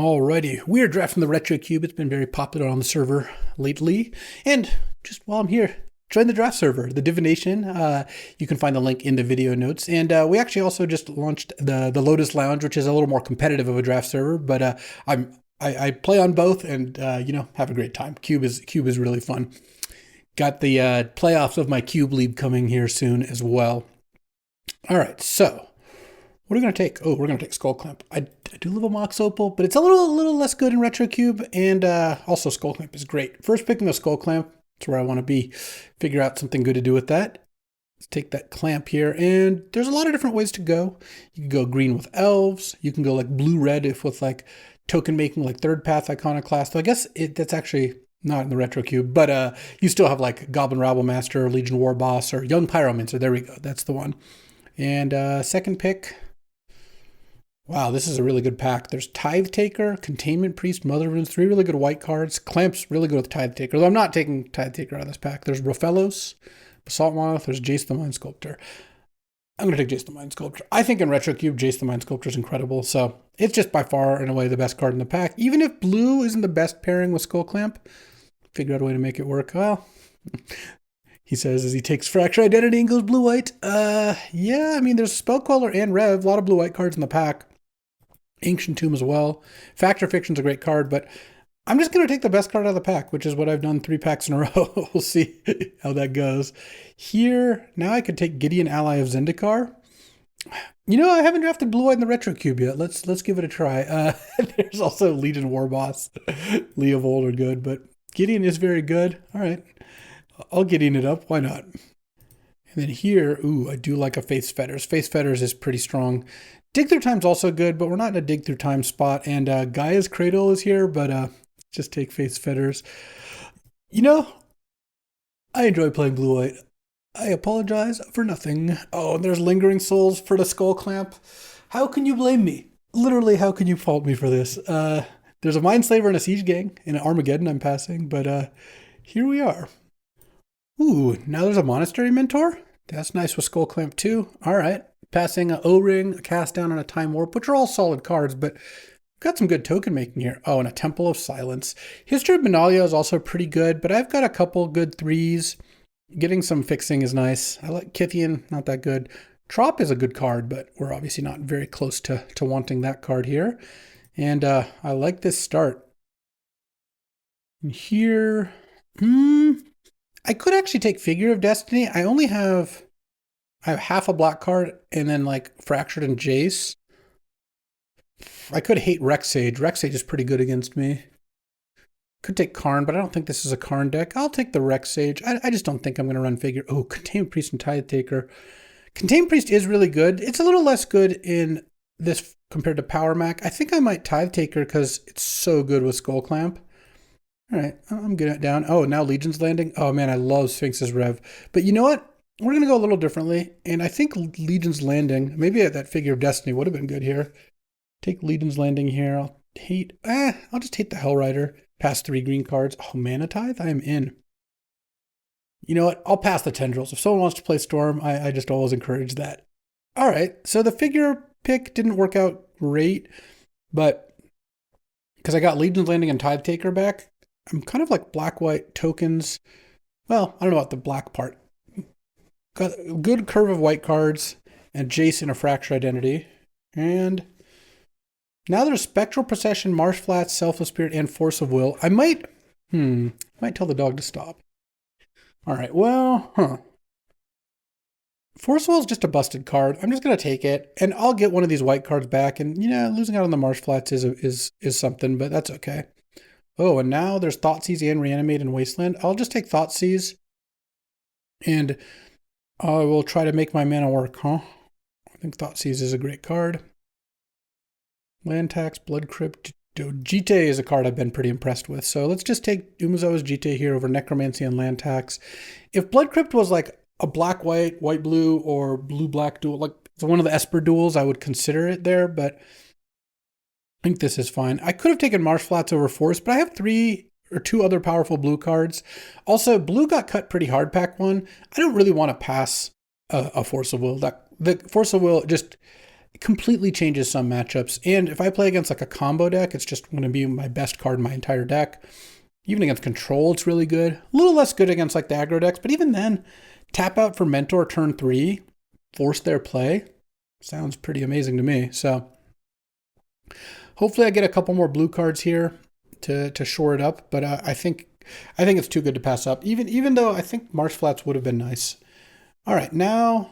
Alrighty, we're drafting the Retro Cube. It's been very popular on the server lately. And just while I'm here, join the draft server, the Divination. You can find the link in the video notes. And we actually also just launched the Lotus Lounge, which is a little more competitive of a draft server. But I play on both and, have a great time. Cube is really fun. Got the playoffs of my Cube League coming here soon as well. All right, so what are we going to take? Oh, we're going to take Skull Clamp. I do love a Mox Opal, but it's a little less good in Retro Cube, and also Skull Clamp is great. First picking the Skull Clamp, that's where I want to be. Figure out something good to do with that. Let's take that clamp here, and there's a lot of different ways to go. You can go green with elves. You can go like blue-red if with like token making, like Third Path Iconoclast. So I guess that's actually not in the Retro Cube, but you still have like Goblin Rabble Master, Legion War Boss, or Young Pyromancer. There we go. That's the one. And second pick. Wow, this is a really good pack. There's Tithe Taker, Containment Priest, Mother Runes, 3 really good white cards. Clamp's really good with Tithe Taker, though I'm not taking Tithe Taker out of this pack. There's Rofellos, Basalt Monolith, there's Jace the Mind Sculptor. I'm going to take Jace the Mind Sculptor. I think in Retro Cube, Jace the Mind Sculptor is incredible, so it's just by far, in a way, the best card in the pack. Even if blue isn't the best pairing with Skull Clamp, figure out a way to make it work. Well, he says as he takes Fracture Identity and goes blue-white. Yeah, I mean, there's Spellcaller and Rev, a lot of blue-white cards in the pack. Ancient Tomb as well. Factor Fiction's a great card, but I'm just going to take the best card out of the pack, which is what I've done 3 packs in a row. We'll see how that goes. Here, now I could take Gideon, Ally of Zendikar. You know, I haven't drafted Blue-White in the Retro Cube yet. Let's give it a try. There's also Legion War Boss. Leovold are good, but Gideon is very good. All right. I'll Gideon it up. Why not? And then here, ooh, I do like a Faith's Fetters. Faith's Fetters is pretty strong. Dig Through Time's also good, but we're not in a Dig Through Time spot. And Gaia's Cradle is here, but just take Faith's Fetters. You know, I enjoy playing Blue-White. I apologize for nothing. Oh, and there's Lingering Souls for the Skull Clamp. How can you blame me? Literally, how can you fault me for this? There's a Mindslaver and a Siege Gang and an Armageddon I'm passing, but here we are. Ooh, now there's a Monastery Mentor. That's nice with Skull Clamp too. All right. Passing an O-Ring, a Cast Down, and a Time Warp, which are all solid cards, but got some good token making here. Oh, and a Temple of Silence. History of Benalia is also pretty good, but I've got a couple good 3s. Getting some fixing is nice. I like Kithian, not that good. Trop is a good card, but we're obviously not very close to wanting that card here. And I like this start. And here, I could actually take Figure of Destiny. I have half a black card and then like Fractured and Jace. I could hate Rexage. Rexage is pretty good against me. Could take Karn, but I don't think this is a Karn deck. I'll take the Rexage. I just don't think I'm going to run Figure. Oh, Containment Priest and Tithe Taker. Containment Priest is really good. It's a little less good in this compared to Power Mac. I think I might Tithe Taker because it's so good with Skull Clamp. All right, I'm getting it down. Oh, now Legion's Landing. Oh man, I love Sphinx's Rev. But you know what? We're going to go a little differently, and I think Legion's Landing, maybe that Figure of Destiny would have been good here. Take Legion's Landing here. I'll just hate the Hellrider. Pass 3 green cards. Oh, Mana Tithe? I am in. You know what? I'll pass the Tendrils. If someone wants to play Storm, I just always encourage that. All right, so the Figure pick didn't work out great, but because I got Legion's Landing and Tithe Taker back, I'm kind of like black-white tokens. Well, I don't know about the black part. Got a good curve of white cards and Jace and a Fracture Identity. And now there's Spectral Procession, Marsh Flats, Selfless Spirit, and Force of Will. I might tell the dog to stop. All right, well, Force of Will is just a busted card. I'm just going to take it, and I'll get one of these white cards back. And, losing out on the Marsh Flats is something, but that's okay. Oh, and now there's Thoughtseize and Reanimate and Wasteland. I'll just take Thoughtseize, and I will try to make my mana work, huh? I think Thoughtseize is a great card. Land Tax, Blood Crypt. Jite is a card I've been pretty impressed with. So let's just take Umezawa's Jite here over Necromancy and Land Tax. If Blood Crypt was like a black-white, white-blue, or blue-black duel, like it's one of the Esper duels, I would consider it there, but I think this is fine. I could have taken Marsh Flats over Force, but I have 3 or 2 other powerful blue cards. Also, blue got cut pretty hard pack 1. I don't really want to pass a Force of Will. The Force of Will just completely changes some matchups. And if I play against like a combo deck, it's just going to be my best card in my entire deck. Even against control, it's really good. A little less good against like the aggro decks, but even then, tap out for Mentor turn 3, force their play. Sounds pretty amazing to me. So hopefully I get a couple more blue cards here to shore it up, but I think it's too good to pass up. Even though I think Marsh Flats would have been nice. All right, now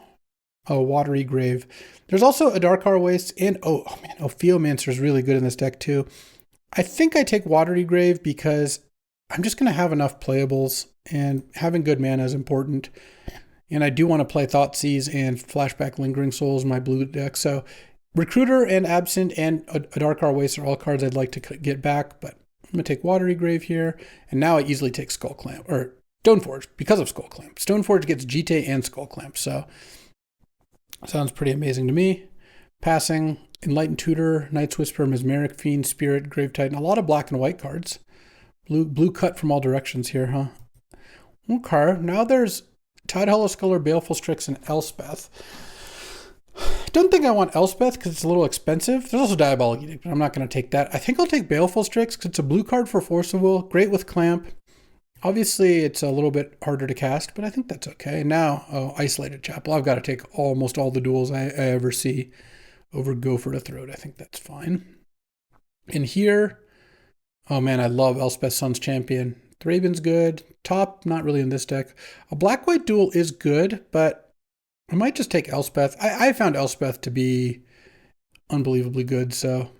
Watery Grave. There's also a Darkar Waste and oh man, Ophiomancer is really good in this deck too. I think I take Watery Grave because I'm just going to have enough playables, and having good mana is important. And I do want to play Thoughtseize and Flashback Lingering Souls in my blue deck. So Recruiter and Absent and a Darkar Waste are all cards I'd like to get back, but I'm going to take Watery Grave here. And now I easily take Skull Clamp, or Stoneforge, because of Skull Clamp. Stoneforge gets Jite and Skull Clamp, so sounds pretty amazing to me. Passing Enlightened Tutor, Night's Whisper, Mesmeric Fiend, Spirit, Grave Titan. A lot of black and white cards. Blue cut from all directions here, huh? Okay, now there's Tidehollow Sculler, Baleful Strix, and Elspeth. Don't think I want Elspeth because it's a little expensive. There's also Diabolic Edict, but I'm not going to take that. I think I'll take Baleful Strix because it's a blue card for Force of Will. Great with Clamp. Obviously, it's a little bit harder to cast, but I think that's okay. Now, Isolated Chapel. I've got to take almost all the duels I ever see over Gopher to Throat. I think that's fine. And here, oh man, I love Elspeth Sun's Champion. Thraben's good. Top, not really in this deck. A black-white duel is good, but I might just take Elspeth. I found Elspeth to be unbelievably good, so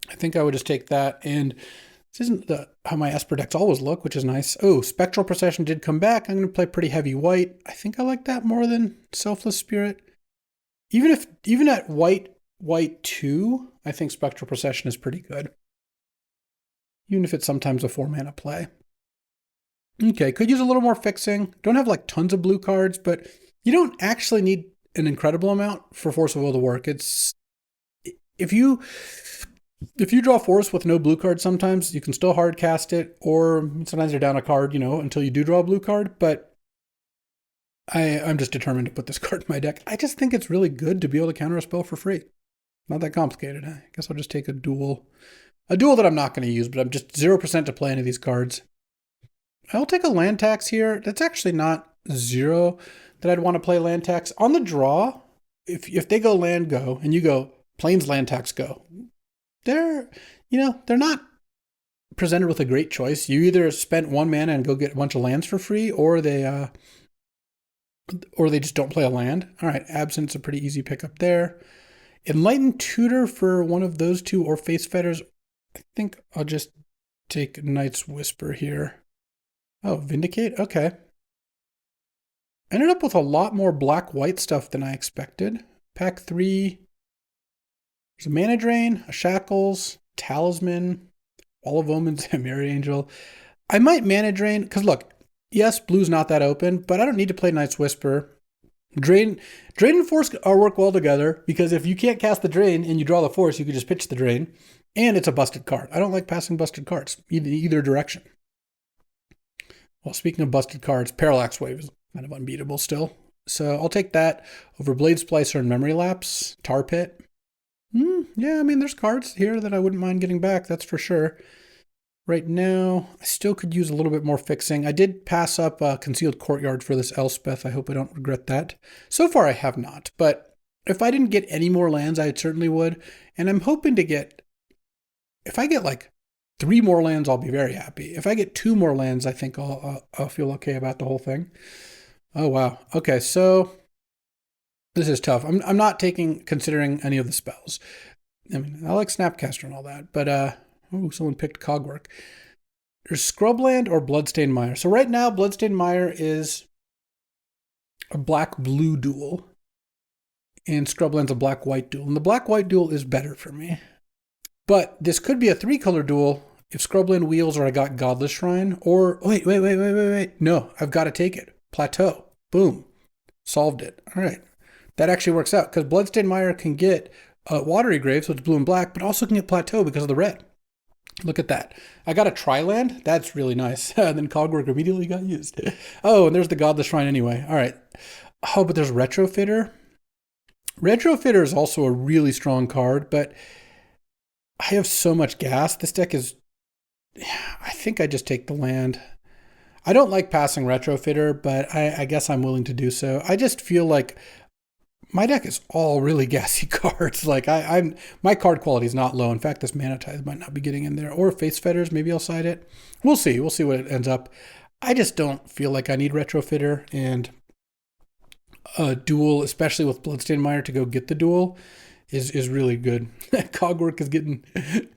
I think I would just take that. And this isn't how my Esper decks always look, which is nice. Oh, Spectral Procession did come back. I'm going to play pretty heavy white. I think I like that more than Selfless Spirit. Even at white 2, I think Spectral Procession is pretty good. Even if it's sometimes a 4-mana play. Okay, could use a little more fixing. Don't have like tons of blue cards, but you don't actually need an incredible amount for Force of Will to work. It's if you draw Force with no blue cards, sometimes you can still hard cast it, or sometimes you're down a card, until you do draw a blue card. But I'm just determined to put this card in my deck. I just think it's really good to be able to counter a spell for free. Not that complicated. I guess I'll just take a duel. A duel that I'm not going to use, but I'm just 0% to play any of these cards. I'll take a land tax here. That's actually not 0 that I'd want to play land tax. On the draw, if they go land go, and you go plains land tax go, they're not presented with a great choice. You either spent 1 mana and go get a bunch of lands for free, or they just don't play a land. All right, Absent's a pretty easy pickup there. Enlightened Tutor for one of those two, or Face Fetters. I think I'll just take Night's Whisper here. Oh, Vindicate? Okay. Ended up with a lot more black-white stuff than I expected. Pack 3. There's a Mana Drain, a Shackles, Talisman, Wall of Omens, and Mary Angel. I might Mana Drain, because look, yes, blue's not that open, but I don't need to play Night's Whisper. Drain and Force work well together, because if you can't cast the Drain and you draw the Force, you can just pitch the Drain. And it's a busted card. I don't like passing busted cards, either direction. Well, speaking of busted cards, Parallax Wave is kind of unbeatable still. So I'll take that over Blade Splicer and Memory Lapse. Tar Pit. Yeah, I mean, there's cards here that I wouldn't mind getting back, that's for sure. Right now, I still could use a little bit more fixing. I did pass up Concealed Courtyard for this Elspeth. I hope I don't regret that. So far, I have not. But if I didn't get any more lands, I certainly would. And I'm hoping to get... If I get like 3 more lands, I'll be very happy. If I get 2 more lands, I think I'll feel okay about the whole thing. Oh, wow. Okay, so this is tough. I'm not considering any of the spells. I mean, I like Snapcaster and all that, but someone picked Cogwork. There's Scrubland or Bloodstained Mire. So right now, Bloodstained Mire is a black-blue duel, and Scrubland's a black-white duel. And the black-white duel is better for me. But this could be a 3-color duel if Scrubland wheels or I got Godless Shrine. Or, wait. No, I've got to take it. Plateau. Boom. Solved it. All right. That actually works out because Bloodstained Mire can get Watery Grave, so it's blue and black, but also can get Plateau because of the red. Look at that. I got a Tri-Land. That's really nice. And then Cogwork immediately got used. Oh, and there's the Godless Shrine anyway. All right. Oh, but there's Retrofitter. Retrofitter is also a really strong card, but I have so much gas. This deck is... I think I just take the land. I don't like passing Retrofitter, but I guess I'm willing to do so. I just feel like my deck is all really gassy cards. Like I'm my card quality is not low. In fact, this Mana Tithe might not be getting in there. Or Face Fetters, maybe I'll side it. We'll see. We'll see what it ends up. I just don't feel like I need Retrofitter, and a duel, especially with Bloodstained Mire to go get the duel, is really good. Cogwork is getting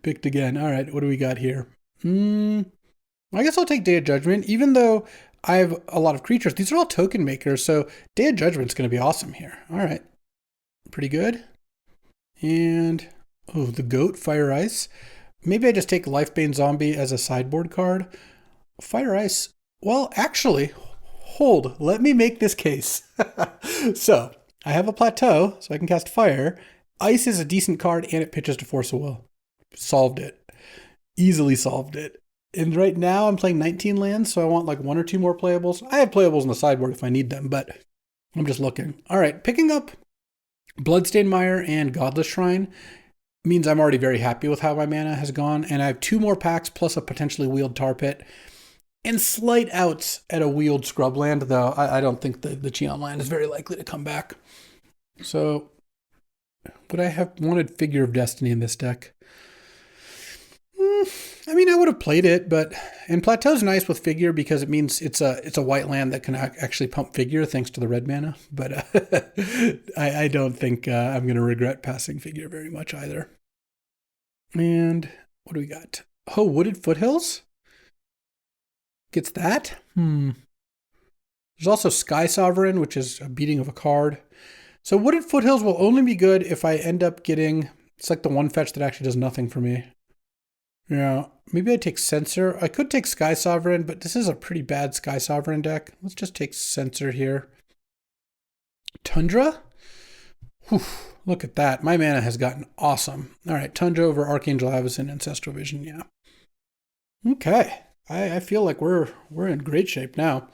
picked again. All right, what do we got here? I guess I'll take Day of Judgment, even though I have a lot of creatures. These are all token makers, so Day of Judgment's going to be awesome here. All right, pretty good. And, oh, the Goat, Fire Ice. Maybe I just take Lifebane Zombie as a sideboard card. Fire Ice, well, actually, hold, let me make this case. So, I have a Plateau, so I can cast Fire. Ice is a decent card, and it pitches to Force of Will. Solved it. Easily solved it. And right now I'm playing 19 lands, so I want like 1 or 2 more playables. I have playables on the sideboard if I need them, but I'm just looking. All right, picking up Bloodstained Mire and Godless Shrine means I'm already very happy with how my mana has gone, and I have 2 more packs plus a potentially wheeled Tar Pit, and slight outs at a wheeled Scrubland, though I don't think the Cheon land is very likely to come back. So, would I have wanted Figure of Destiny in this deck? I mean, I would have played it, but and Plateau's nice with Figure because it means it's a white land that can actually pump Figure thanks to the red mana. But I don't think I'm going to regret passing Figure very much either. And what do we got? Oh, Wooded Foothills gets that. There's also Sky Sovereign, which is a beating of a card. So Wooded Foothills will only be good if I end up getting. It's like the one fetch that actually does nothing for me. Yeah, maybe I take Censor. I could take Sky Sovereign, but this is a pretty bad Sky Sovereign deck. Let's just take Censor here. Tundra? Whew, look at that. My mana has gotten awesome. All right, Tundra over Archangel Avacyn, Ancestral Vision, yeah. Okay, I feel like we're in great shape now.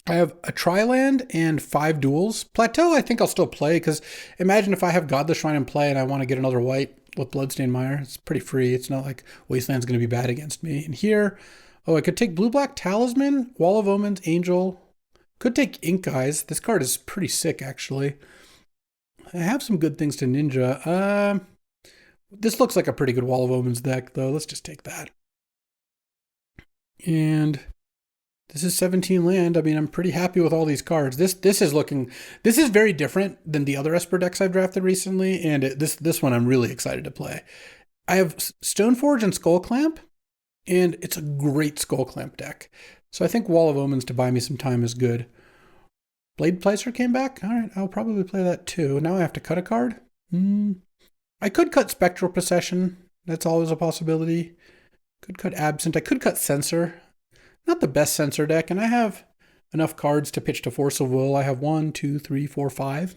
I have a Tri-land and 5 duels. Plateau I think I'll still play, because imagine if I have Godless Shrine in play and I want to get another white with Bloodstained Mire. It's pretty free. It's not like Wasteland's going to be bad against me. And here, oh, I could take Blue-Black Talisman, Wall of Omens, Angel. Could take Ink Eyes. This card is pretty sick, actually. I have some good things to Ninja. This looks like a pretty good Wall of Omens deck, though. Let's just take that. And this is 17 land. I mean, I'm pretty happy with all these cards. This is very different than the other Esper decks I've drafted recently, and this one I'm really excited to play. I have Stoneforge and Skullclamp, and it's a great Skullclamp deck. So I think Wall of Omens to buy me some time is good. Blade Placer came back. All right, I'll probably play that too. Now I have to cut a card. I could cut Spectral Procession. That's always a possibility. Could cut Absent. I could cut Censor. Not the best Censor deck, and I have enough cards to pitch to Force of Will. I have 1, 2, 3, 4, 5.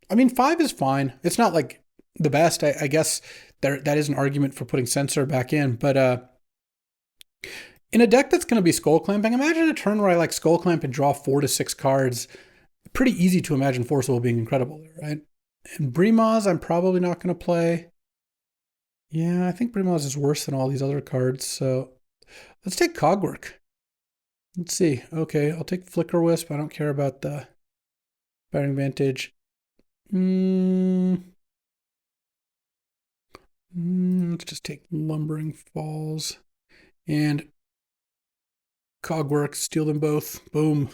I mean, 5 is fine. It's not like the best. I guess that is an argument for putting Censor back in, but in a deck that's going to be Skull Clamping, imagine a turn where I like Skull Clamp and draw 4 to 6 cards. Pretty easy to imagine Force of Will being incredible there, right? And Brimaz, I'm probably not going to play. Yeah, I think Brimaz is worse than all these other cards, so let's take Cogwork. Let's see. Okay, I'll take Flicker Wisp. I don't care about the Firing Vantage. Let's just take Lumbering Falls and Cogwork. Steal them both. Boom.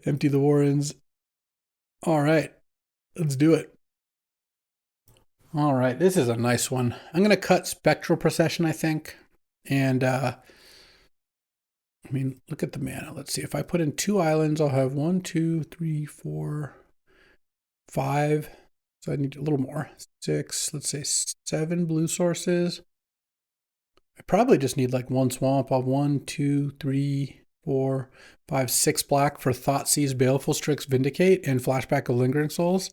Empty the Warrens. All right, let's do it. All right, this is a nice one. I'm going to cut Spectral Procession, I think. And I mean, look at the mana. Let's see. If I put in 2 islands, I'll have 1, 2, 3, 4, 5. So I need a little more. 6, let's say 7 blue sources. I probably just need like 1 swamp. I'll have 1, 2, 3, 4, 5, 6 black for Thoughtseize, Baleful Strix, Vindicate, and Flashback of Lingering Souls.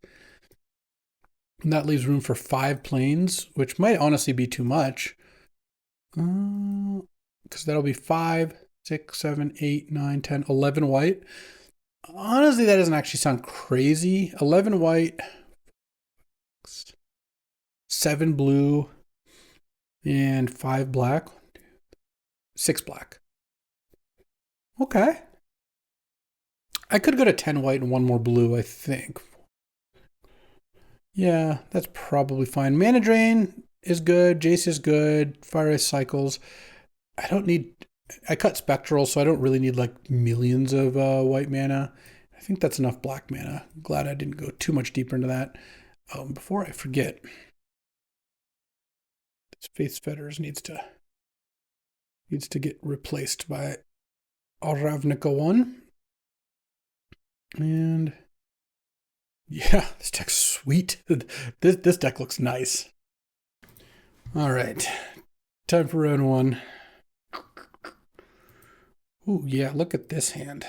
And that leaves room for 5 planes, which might honestly be too much. Because that'll be 5, 6, 7, 8, 9, 10, 11 white. Honestly, that doesn't actually sound crazy. 11 white 6. 7 blue and 5 black. 6 black. Okay. I could go to 10 white and 1 more blue, I think. Yeah, that's probably fine. Mana Drain is good. Jace is good. Fire Ice cycles. I cut Spectral, so I don't really need like millions of white mana. I think that's enough black mana. Glad I didn't go too much deeper into that. Before I forget, this Faith's Fetters needs to get replaced by a Ravnica 1. And yeah, this deck's sweet. This deck looks nice. All right, time for round 1. Ooh, yeah, look at this hand.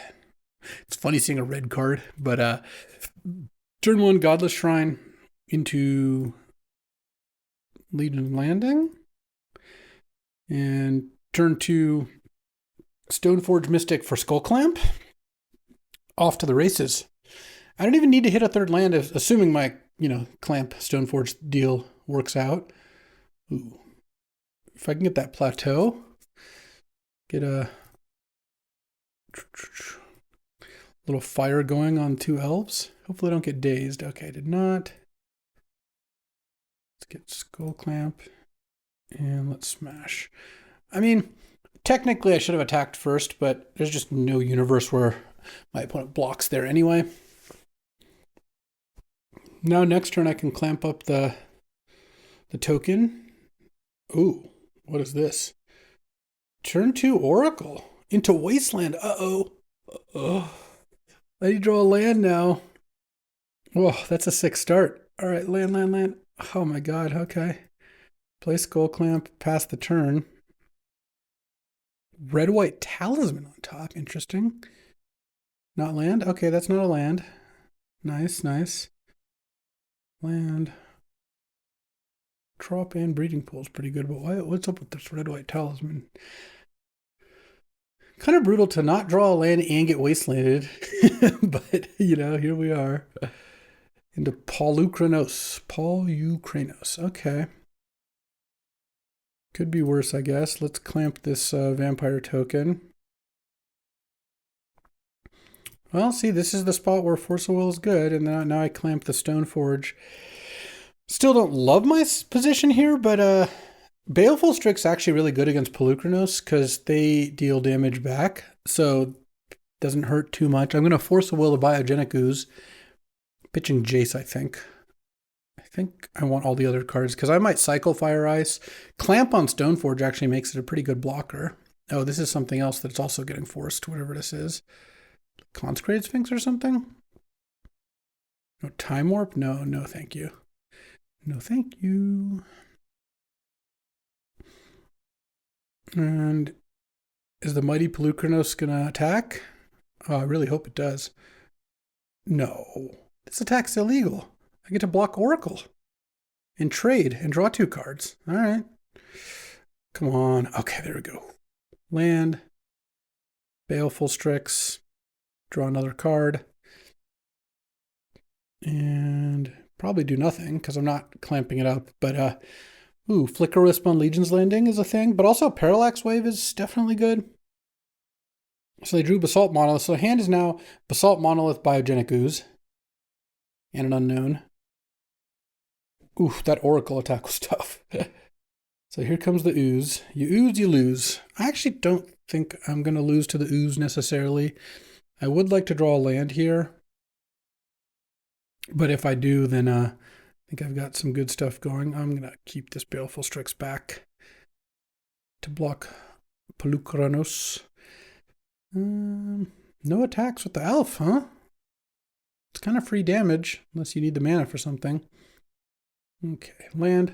It's funny seeing a red card, but turn 1, Godless Shrine into Legion Landing. And turn 2, Stoneforge Mystic for Skull Clamp. Off to the races. I don't even need to hit a 3rd land, assuming my, Clamp Stoneforge deal works out. Ooh. If I can get that plateau, get a little fire going on 2 elves. Hopefully I don't get dazed. Okay, I did not. Let's get Skull Clamp and let's smash. I mean, technically I should have attacked first, but there's just no universe where my opponent blocks there anyway. Now next turn I can clamp up the token. Ooh, what is this? Turn 2 Oracle into Wasteland. Uh-oh. I need to draw a land now. Whoa, that's a 6 start. All right, land. Oh my god, okay. Play Skull Clamp, pass the turn. Red-white Talisman on top, interesting. Not land? Okay, that's not a land. Nice. Land. Trop and Breeding Pool is pretty good, but what's up with this red-white Talisman? Kind of brutal to not draw a land and get wastelanded, but, here we are. Into Polukranos. Okay. Could be worse, I guess. Let's clamp this vampire token. Well, see, this is the spot where Force of Will is good, and now I clamp the Stoneforge. Still don't love my position here, but Baleful Strix's actually really good against Polukranos because they deal damage back, so it doesn't hurt too much. I'm going to Force of Will to Biogenic Ooze. Pitching Jace, I think. I think I want all the other cards because I might cycle Fire Ice. Clamp on Stoneforge actually makes it a pretty good blocker. Oh, this is something else that's also getting forced, whatever this is. Consecrated Sphinx or something? No, Time Warp? No, thank you. No, thank you. And is the Mighty Polukranos going to attack? Oh, I really hope it does. No. This attack's illegal. I get to block Oracle. And trade and draw 2 cards. All right. Come on. Okay, there we go. Land. Baleful Strix. Draw another card. And probably do nothing because I'm not clamping it up. But, Flicker Wisp on Legion's Landing is a thing. But also Parallax Wave is definitely good. So they drew Basalt Monolith. So the hand is now Basalt Monolith, Biogenic Ooze. And an unknown. Oof, that Oracle attack was tough. So here comes the Ooze. You ooze, you lose. I actually don't think I'm going to lose to the Ooze necessarily. I would like to draw a land here. But if I do, then I think I've got some good stuff going. I'm going to keep this Baleful Strix back to block Polukranos. No attacks with the elf, huh? It's kind of free damage, unless you need the mana for something. Okay, land.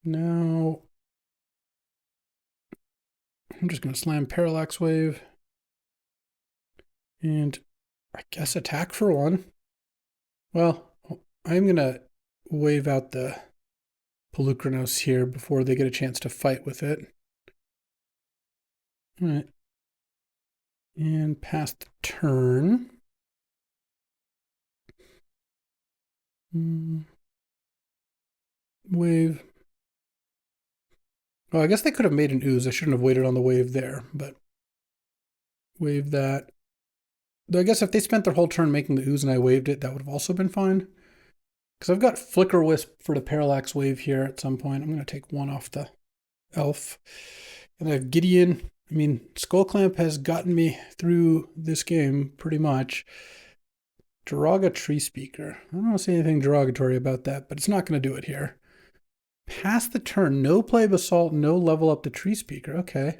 Now, I'm just going to slam Parallax Wave. And I guess attack for 1. Well, I'm going to wave out the Polukranos here before they get a chance to fight with it. All right. And pass the turn. Wave. Oh, I guess they could have made an ooze. I shouldn't have waited on the wave there, but wave that. Though I guess if they spent their whole turn making the ooze and I waved it, that would have also been fine. Because I've got Flicker Wisp for the Parallax Wave here at some point. I'm going to take one off the elf. And I have Gideon. I mean, Skull Clamp has gotten me through this game pretty much. Jiraga Tree Speaker. I don't want to say anything derogatory about that, but it's not going to do it here. Pass the turn. No play Basalt, no level up the Tree Speaker. Okay.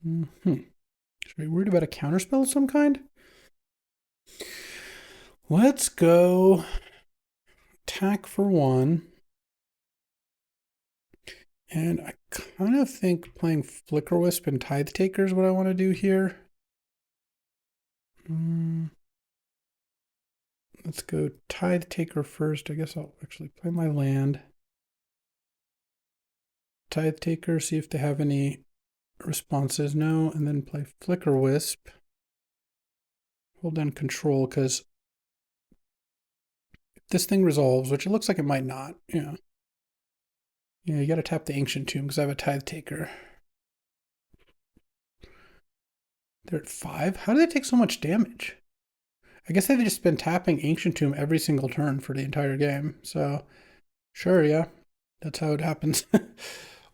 Should we be worried about a counterspell of some kind? Let's go attack for one. And I kind of think playing Flicker Wisp and Tithe Taker is what I want to do here. Let's go Tithe Taker first. I guess I'll actually play my land. Tithe Taker, see if they have any responses. No, and then play Flicker Wisp. Hold down Control, because if this thing resolves, which it looks like it might not, yeah. Yeah, you got to tap the Ancient Tomb because I have a Tithe Taker. They're at 5. How do they take so much damage? I guess they've just been tapping Ancient Tomb every single turn for the entire game. So, sure, yeah, that's how it happens.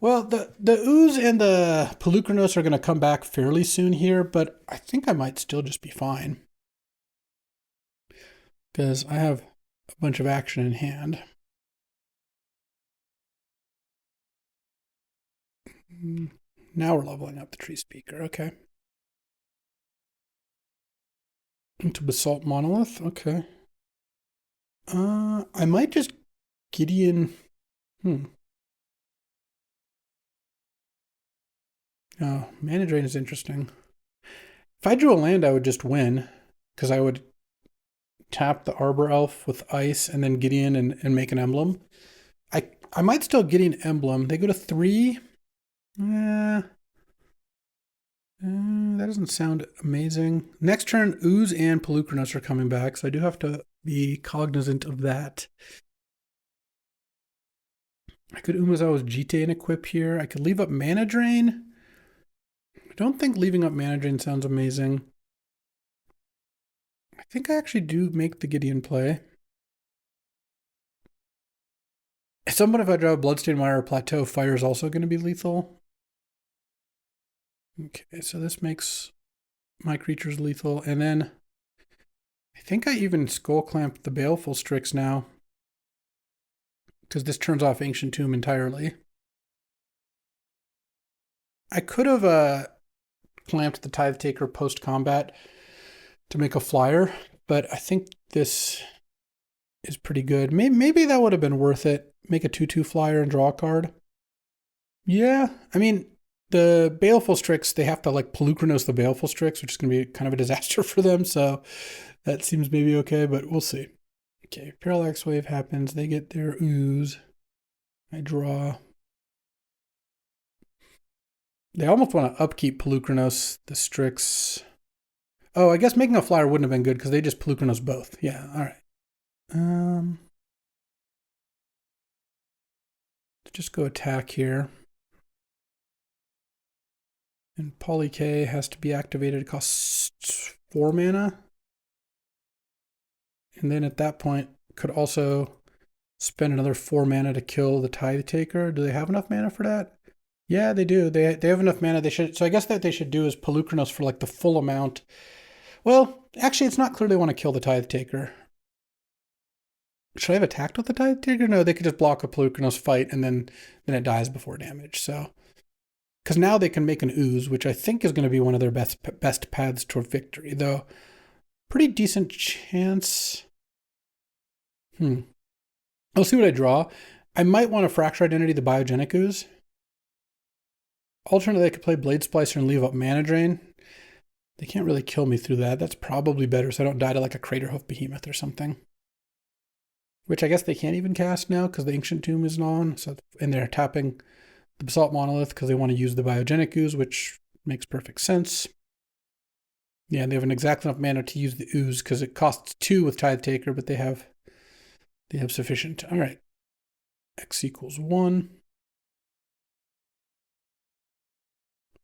Well, the Ooze and the Pelucranos are going to come back fairly soon here, but I think I might still just be fine. Because I have a bunch of action in hand. Now we're leveling up the Tree Speaker, okay. Into Basalt Monolith, okay. I might just Gideon. Oh, Mana Drain is interesting. If I drew a land, I would just win, because I would tap the Arbor Elf with Ice and then Gideon and make an emblem. I might still Gideon Emblem. They go to 3. That doesn't sound amazing. Next turn, Ooze and Pelucranos are coming back, so I do have to be cognizant of that. I could Umazawa's Jite and equip here. I could leave up Mana Drain. I don't think leaving up Mana Drain sounds amazing. I think I actually do make the Gideon play. Somewhat if I draw a Bloodstained Mire or Plateau, fire is also going to be lethal. Okay, so this makes my creatures lethal. And then I think I even Skull Clamp the Baleful Strix now, because this turns off Ancient Tomb entirely. I could have clamped the Tithe Taker post-combat to make a flyer, but I think this is pretty good. Maybe that would have been worth it. Make a 2/2 flyer and draw a card. Yeah, I mean, the Baleful Strix, they have to like Pelucranos the Baleful Strix, which is going to be kind of a disaster for them, so that seems maybe okay, but we'll see. Okay, Parallax Wave happens. They get their Ooze. I draw. They almost want to upkeep Pelucranos the Strix. Oh, I guess making a flyer wouldn't have been good because they just Pelucranos both. Yeah, all right. Just go attack here. And Poly K has to be activated. It costs 4 mana. And then at that point, could also spend another 4 mana to kill the Tithe Taker. Do they have enough mana for that? Yeah, they do. They have enough mana. They should. So I guess that they should do is Pelucranos for like the full amount. Well, actually, it's not clear they want to kill the Tithe Taker. Should I have attacked with the Tithe Taker? No, they could just block a Pelucranos fight and then it dies before damage. So, because now they can make an Ooze, which I think is going to be one of their best paths toward victory, though. Pretty decent chance. I'll see what I draw. I might want to Fracture Identity the Biogenic Ooze. Alternately, I could play Blade Splicer and leave up Mana Drain. They can't really kill me through that. That's probably better so I don't die to like a Craterhoof Behemoth or something. Which I guess they can't even cast now because the Ancient Tomb isn't on. So, and they're tapping the Basalt Monolith because they want to use the Biogenic Ooze, which makes perfect sense. Yeah, they have an exact enough mana to use the ooze because it costs 2 with Tithe Taker, but they have sufficient. All right. X equals 1.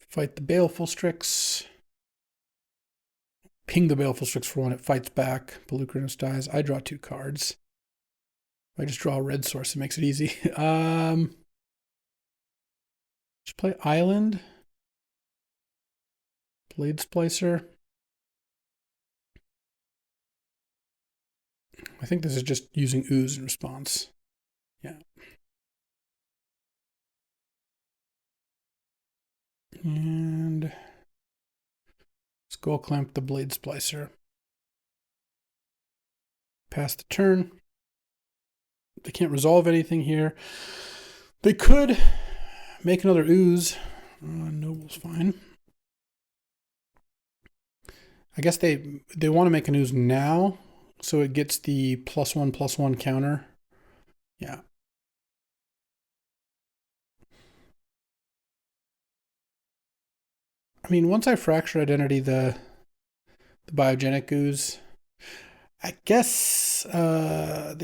Fight the Baleful Strix. Ping the Baleful Strix for 1. It fights back. Pelucrinus dies. I draw 2 cards. If I just draw a red source, it makes it easy. Just play Island. Blade Splicer. I think this is just using ooze in response. Yeah. And Skull Clamp the Blade Splicer. Pass the turn. They can't resolve anything here. They could make another ooze. Noble's fine. I guess they want to make an ooze now, so it gets the +1/+1 counter. Yeah. I mean, once I fracture identity the biogenic ooze, I guess I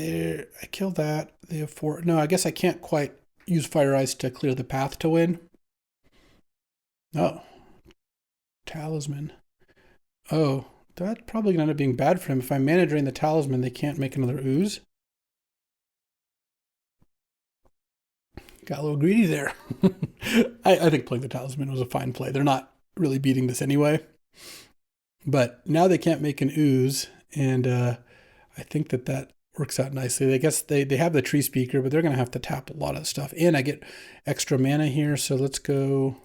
killed that. They have 4. No, I guess I can't quite use Fire Ice to clear the path to win. Oh. Talisman. Oh, that's probably going to end up being bad for him. If I mana drain the Talisman, they can't make another ooze. Got a little greedy there. I think playing the Talisman was a fine play. They're not really beating this anyway. But now they can't make an ooze, and I think that works out nicely. I guess they have the Tree Speaker, but they're going to have to tap a lot of stuff. And I get extra mana here, so let's go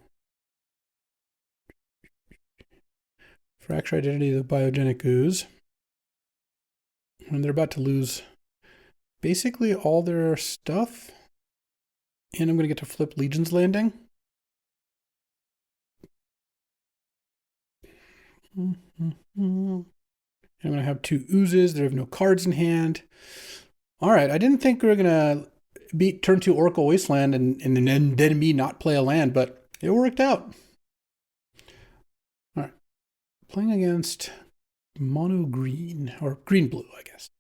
Fracture Identity of the Biogenic Ooze. And they're about to lose basically all their stuff. And I'm going to get to flip Legion's Landing. I'm going to have 2 oozes. They have no cards in hand. All right, I didn't think we were going to beat turn 2 Oracle Wasteland and then me not play a land, but it worked out. All right, playing against mono green, or green blue, I guess.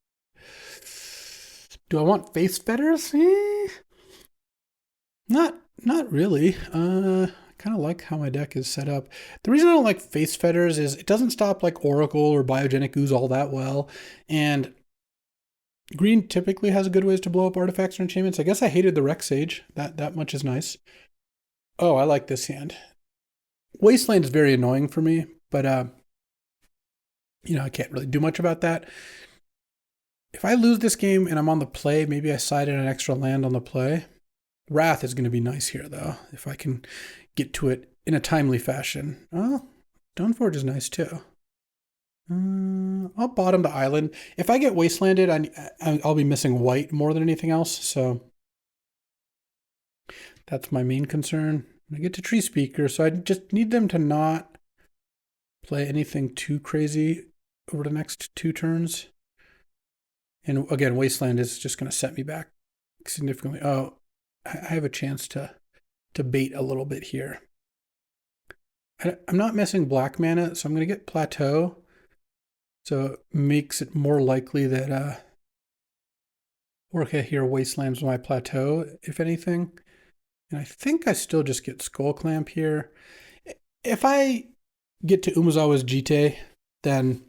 Do I want Face Fetters? Not really. Kind of like how my deck is set up. The reason I don't like Face Fetters is it doesn't stop like Oracle or Biogenic Ooze all that well, and green typically has good ways to blow up artifacts or enchantments. I guess I hated the Rex Sage. That much is nice. Oh, I like this hand. Wasteland is very annoying for me, but you know, I can't really do much about that. If I lose this game and I'm on the play, maybe I side in an extra land on the play. Wrath is going to be nice here, though, if I can get to it in a timely fashion. Oh, Stoneforge is nice, too. I'll bottom the island. If I get wastelanded, I'll be missing white more than anything else, so that's my main concern. I get to Tree Speaker, so I just need them to not play anything too crazy over the next 2 turns. And again, Wasteland is just going to set me back significantly. Oh, I have a chance to bait a little bit here. I'm not missing black mana, so I'm going to get Plateau. So it makes it more likely that Orca here Wastelands my Plateau, if anything. And I think I still just get Skull Clamp here. If I get to Umezawa's Jite, then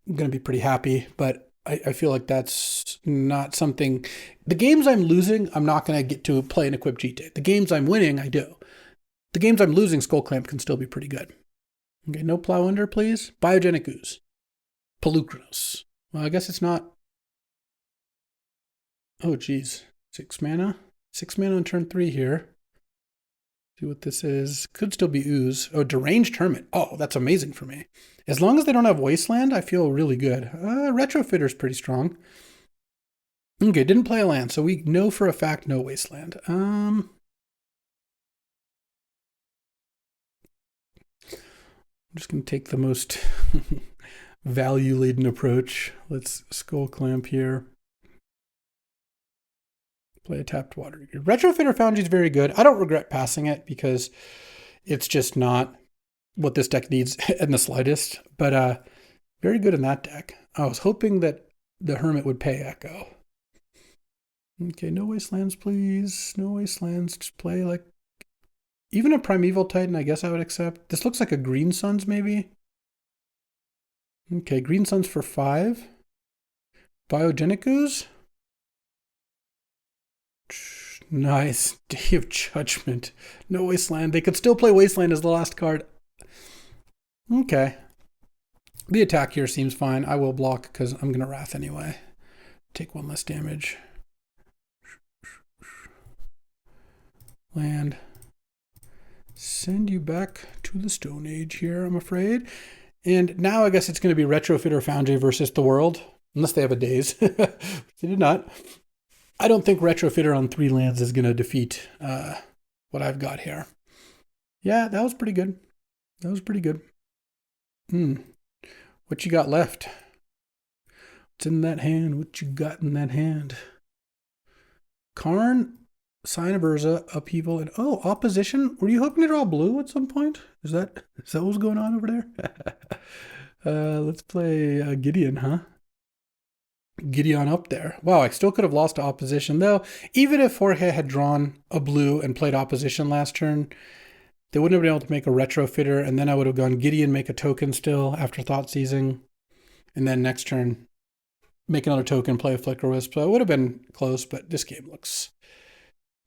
I'm going to be pretty happy, but I feel like that's not something. The games I'm losing, I'm not going to get to play an equipped Jite. The games I'm winning, I do. The games I'm losing, Skull Clamp can still be pretty good. Okay, no Plow Under, please. Biogenic Ooze. Pelucrinus. Well, I guess it's not. Oh, geez. 6 mana? 6 mana on turn 3 here. See what this is. Could still be Ooze. Oh, Deranged Hermit. Oh, that's amazing for me. As long as they don't have Wasteland, I feel really good. Retrofitter's pretty strong. Okay, didn't play a land, so we know for a fact no Wasteland. I'm just going to take the most value-laden approach. Let's Skull Clamp here. Play a tapped water. Retrofitter Foundry is very good. I don't regret passing it because it's just not what this deck needs in the slightest, but very good in that deck. I was hoping that the Hermit would pay Echo. Okay, no wastelands, please. No wastelands. Just play like even a Primeval Titan, I guess I would accept. This looks like a Green Suns, maybe. Okay, Green Suns for 5. Biogenic Ooze. Nice. Day of Judgment. No Wasteland. They could still play Wasteland as the last card. Okay. The attack here seems fine. I will block because I'm going to Wrath anyway. Take 1 less damage. Land. Send you back to the Stone Age here, I'm afraid. And now I guess it's going to be Retrofit or Foundry versus the World. Unless they have a Daze. They did not. I don't think Retrofitter on 3 lands is going to defeat what I've got here. Yeah, that was pretty good. That was pretty good. What you got left? What's in that hand? What you got in that hand? Karn, Sign of Urza, Upheaval, and Opposition. Were you hoping to draw blue at some point? Is that what was going on over there? Let's play Gideon, huh? Gideon up there. Wow, I still could have lost to Opposition, though. Even if Jorge had drawn a blue and played Opposition last turn, they wouldn't have been able to make a Retrofitter, and then I would have gone Gideon, make a token still after Thought Seizing, and then next turn make another token, play a Flicker Wisp. So it would have been close, but this game looks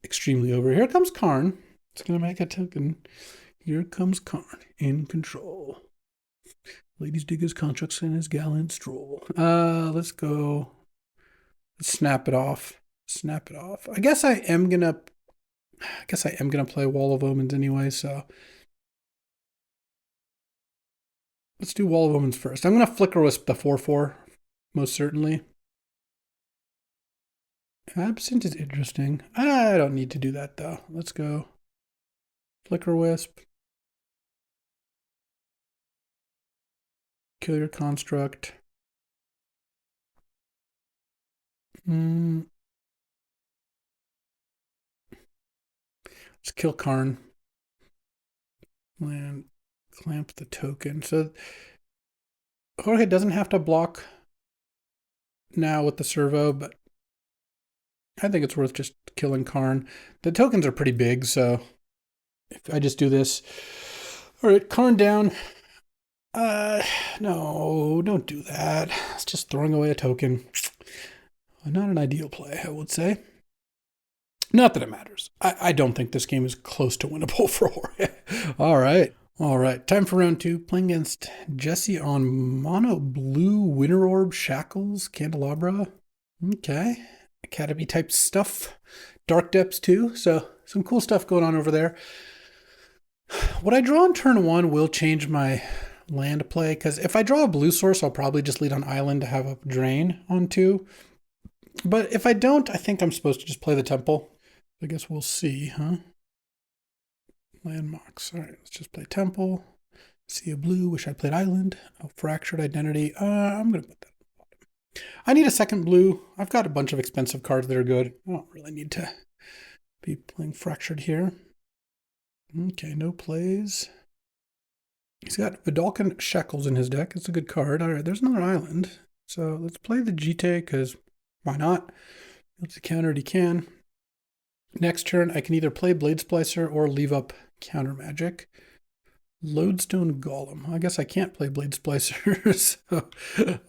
extremely over. Here comes Karn. It's going to make a token. Here comes Karn in control. Ladies dig his constructs and his gallant stroll. Let's go. Let's snap it off. Snap it off. I guess I am gonna play Wall of Omens anyway, so let's do Wall of Omens first. I'm gonna Flicker Wisp the 4/4, most certainly. Absent is interesting. I don't need to do that though. Let's go. Flicker Wisp. Kill your construct. Let's kill Karn. Land. Clamp the token. So Jorge doesn't have to block now with the servo, but I think it's worth just killing Karn. The tokens are pretty big, so if I just do this. All right, Karn down. No, don't do that. It's just throwing away a token. Not an ideal play, I would say. Not that it matters. I don't think this game is close to winnable for Jorge. All right. Time for round 2. Playing against Jesse on mono blue Winter Orb, Shackles, Candelabra. Okay. Academy type stuff. Dark Depths too. So some cool stuff going on over there. What I draw on turn 1 will change my land play, because if I draw a blue source, I'll probably just lead on island to have a drain on 2. But if I don't, I think I'm supposed to just play the temple. I guess we'll see, huh? Landmarks. All right, let's just play temple. See a blue. Wish I played island. Oh, fractured identity. I'm going to put that on the bottom. I need a second blue. I've got a bunch of expensive cards that are good. I don't really need to be playing fractured here. Okay, no plays. He's got Vidalcan Shackles in his deck. It's a good card. All right, there's another island. So let's play the Jite, because why not? Let's counter it he can. Next turn, I can either play Blade Splicer or leave up counter magic. Lodestone Golem. I guess I can't play Blade Splicer, so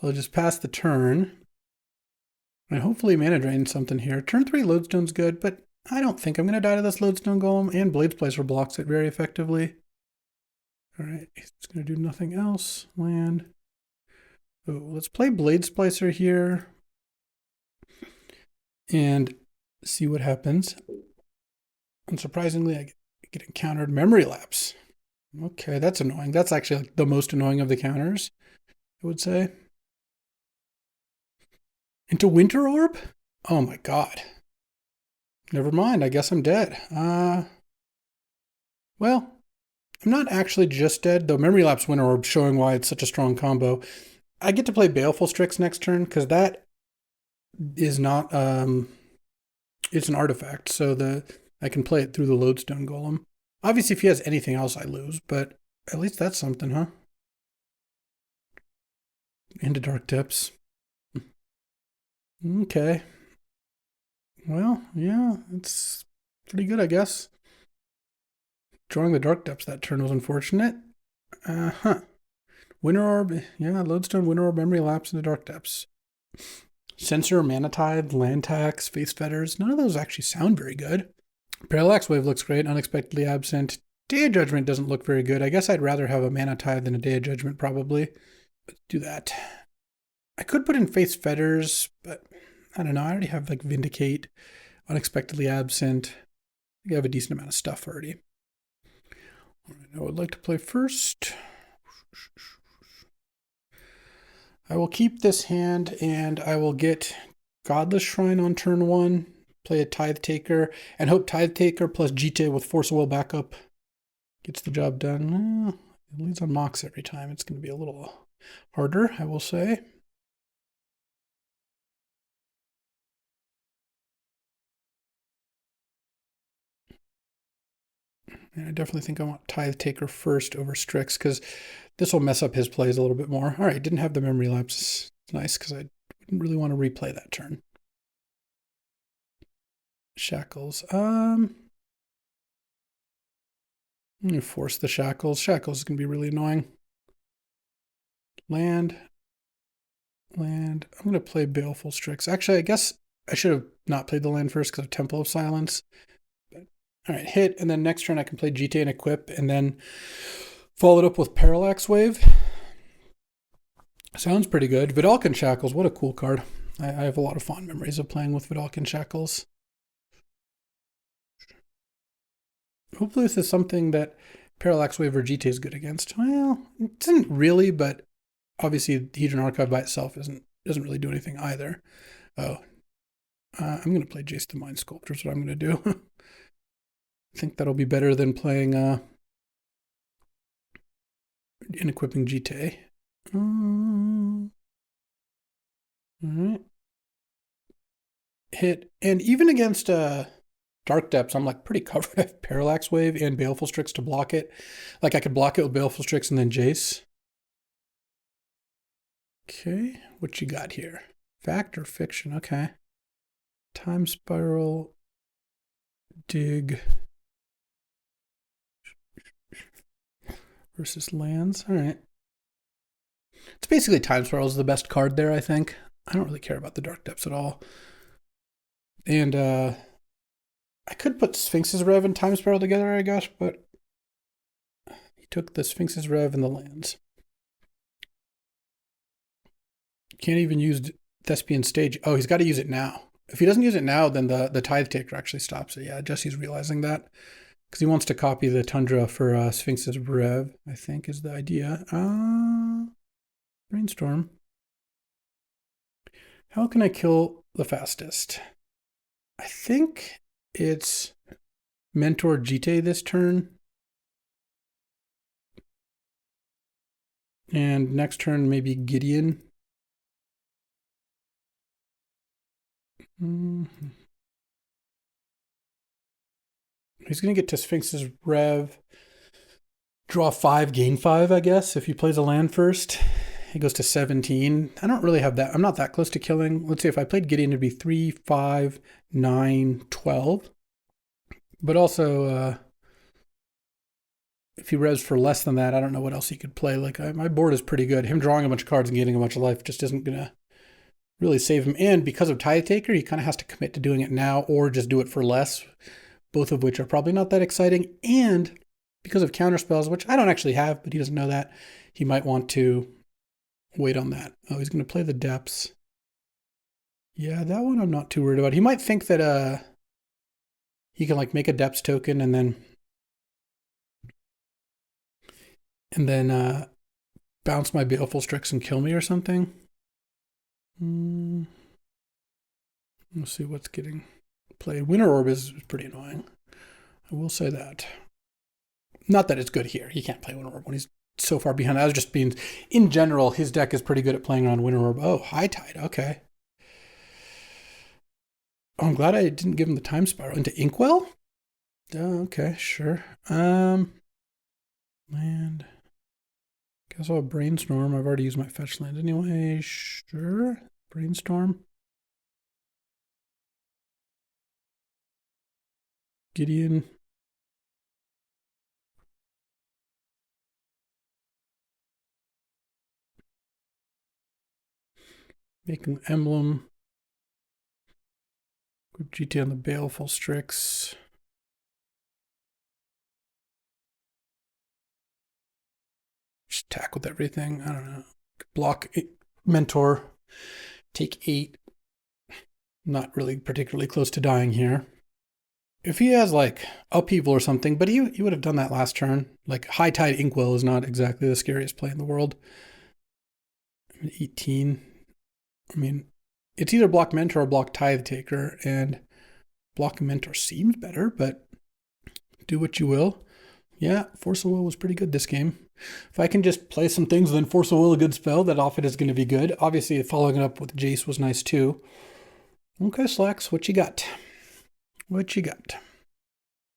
I'll just pass the turn. And hopefully mana drain something here. Turn 3 Lodestone's good, but I don't think I'm going to die to this Lodestone Golem, and Blade Splicer blocks it very effectively. All right, it's going to do nothing else. Land. Oh, let's play Blade Splicer here and see what happens. Unsurprisingly, I get encountered Memory Lapse. Okay, that's annoying. That's actually like the most annoying of the counters, I would say. Into Winter Orb? Oh my god. Never mind, I guess I'm dead. Well, I'm not actually just dead, though Memory Lapse Winter Orb showing why it's such a strong combo. I get to play Baleful Strix next turn, because that is not, it's an artifact, so I can play it through the Lodestone Golem. Obviously, if he has anything else, I lose, but At least that's something, huh? Into Dark Depths. Okay. Well, yeah, it's pretty good, I guess. Drawing the Dark Depths that turn was unfortunate. Huh. Winter Orb, yeah, Lodestone, Winter Orb, Memory Lapse into Dark Depths. Sensor, Mana Tithe, Land Tax, Face Fetters, none of those actually sound very good. Parallax Wave looks great, Unexpectedly Absent. Day of Judgment doesn't look very good. I guess I'd rather have a Mana Tithe than a Day of Judgment, probably. Let's do that. I could put in Face Fetters, but I don't know. I already have like Vindicate, Unexpectedly Absent. I think I have a decent amount of stuff already. All right, I would like to play first. I will keep this hand and I will get Godless Shrine on turn 1, play a Tithe Taker, and hope Tithe Taker plus Jite with Force of Will backup gets the job done. It leads on Mox every time. It's going to be a little harder, I will say. And I definitely think I want Tithe Taker first over Strix because this will mess up his plays a little bit more. All right, didn't have the Memory Lapse. It's nice because I didn't really want to replay that turn. Shackles. I'm going to force the Shackles. Shackles is going to be really annoying. Land. I'm going to play Baleful Strix. Actually, I guess I should have not played the land first because of Temple of Silence. All right, hit, and then next turn I can play GTA and equip, and then follow it up with Parallax Wave. Sounds pretty good. Vidalcan Shackles, what a cool card. I have a lot of fond memories of playing with Vidalcan Shackles. Hopefully this is something that Parallax Wave or GTA is good against. Well, it isn't really, but obviously Hedron Archive by itself doesn't really do anything either. Oh, I'm going to play Jace the Mind Sculptor is what I'm going to do. I think that'll be better than playing and equipping GTA. All right. Hit. And even against Dark Depths, I'm like pretty covered. I have Parallax Wave and Baleful Strix to block it. Like I could block it with Baleful Strix and then Jace. Okay, what you got here? Fact or fiction? Okay. Time Spiral. Dig. Versus lands. All right. It's basically Time Spiral is the best card there, I think. I don't really care about the Dark Depths at all. And I could put Sphinx's Rev and Time Spiral together, I guess, but he took the Sphinx's Rev and the lands. Can't even use Thespian Stage. Oh, he's got to use it now. If he doesn't use it now, then the Tithe Taker actually stops it. Yeah, Jesse's realizing that. Because he wants to copy the Tundra for Sphinx's Rev, I think is the idea. Brainstorm. How can I kill the fastest? I think it's Mentor Jite this turn. And next turn, maybe Gideon. He's going to get to Sphinx's Rev. Draw 5, gain 5, I guess, if he plays a land first. He goes to 17. I don't really have that. I'm not that close to killing. Let's see, if I played Gideon, it'd be 3, 5, 9, 12. But also, if he revs for less than that, I don't know what else he could play. Like, my board is pretty good. Him drawing a bunch of cards and getting a bunch of life just isn't going to really save him. And because of Tithe Taker, he kind of has to commit to doing it now or just do it for less, both of which are probably not that exciting. And because of counterspells, which I don't actually have, but he doesn't know that, he might want to wait on that. Oh, he's going to play the Depths. Yeah, that one I'm not too worried about. He might think that he can like make a Depths token and then bounce my Baleful Strix and kill me or something. Let's see what's getting played. Winter Orb is pretty annoying. I will say that. Not that it's good here. He can't play Winter Orb when he's so far behind. I was just being, in general, his deck is pretty good at playing around Winter Orb. Oh, High Tide. Okay. Oh, I'm glad I didn't give him the Time Spiral. Into Inkwell? Okay, sure. Land. Guess I'll have Brainstorm. I've already used my fetch land anyway. Sure. Brainstorm. Gideon. Making Emblem. Group GT on the Baleful Strix. Just attack with everything. I don't know. Block Mentor. Take 8. Not really particularly close to dying here. If he has like Upheaval or something, but he would have done that last turn. Like High Tide Inkwell is not exactly the scariest play in the world. 18. I mean, it's either Block Mentor or Block Tithe Taker, and Block Mentor seems better, but do what you will. Yeah, Force of Will was pretty good this game. If I can just play some things, then Force of Will a good spell, that often is going to be good. Obviously, following it up with Jace was nice too. Okay, Slacks, what you got? What you got?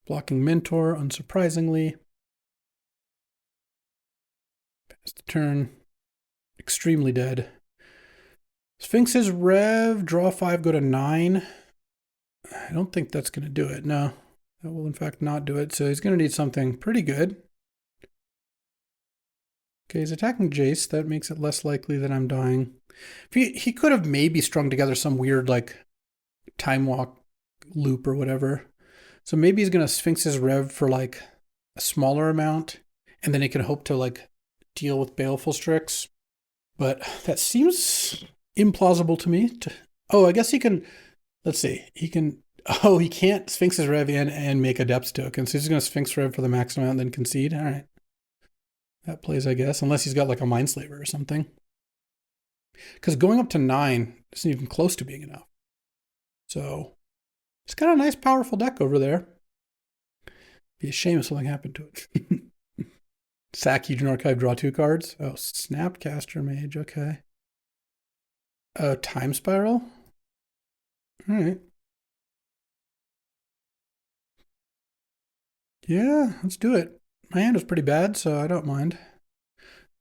Blocking Mentor, unsurprisingly. Pass the turn. Extremely dead. Sphinx's Rev, draw 5, go to 9. I don't think that's going to do it. No, that will in fact not do it. So he's going to need something pretty good. Okay, he's attacking Jace. That makes it less likely that I'm dying. He could have maybe strung together some weird like time walk loop or whatever. So maybe he's going to Sphinx's Rev for like a smaller amount, and then he can hope to like deal with Baleful Strix. But that seems implausible to me. Oh, I guess he can. Let's see. He can. Oh, he can't Sphinx's Rev and make a Depths token. So he's going to Sphinx Rev for the max amount and then concede. All right. That plays, I guess, unless he's got like a Mindslaver or something. Because going up to 9 isn't even close to being enough. So it's got a nice, powerful deck over there. Be a shame if something happened to it. Sack Huge Archive, draw 2 cards. Oh, Snapcaster Mage, okay. Time Spiral? All right. Yeah, let's do it. My hand was pretty bad, so I don't mind.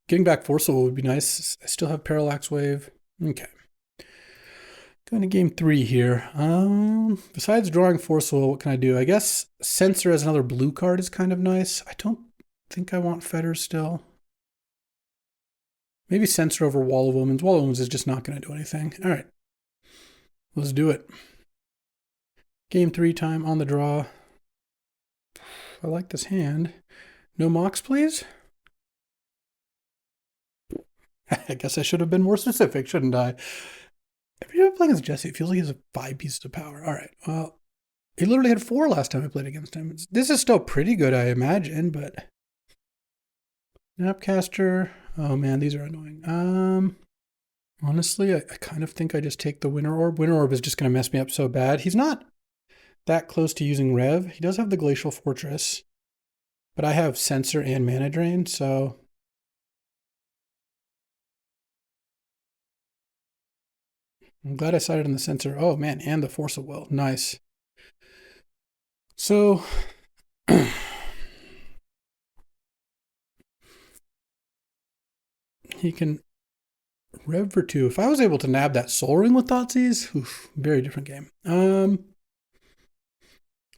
Getting back Forcible would be nice. I still have Parallax Wave. Okay. Going to game 3 here. Besides drawing Forcible, what can I do? I guess Censor as another blue card is kind of nice. I don't think I want Fetters still. Maybe Censor over Wall of Omens. Wall of Omens is just not going to do anything. All right. Let's do it. Game 3 time on the draw. I like this hand. No mocks, please. I guess I should have been more specific, shouldn't I? Every time I'm playing against Jesse, it feels like he has 5 pieces of power. All right. Well, he literally had 4 last time I played against him. This is still pretty good, I imagine, but Snapcaster. Oh man, these are annoying. Honestly, I kind of think I just take the Winter Orb. Winter Orb is just going to mess me up so bad. He's not that close to using Rev. He does have the Glacial Fortress, but I have Censor and Mana Drain, so I'm glad I sided on the Censor. Oh man, and the Force of Will. Nice. So he can Rev for 2. If I was able to nab that Soul Ring with Thoughtseize, very different game.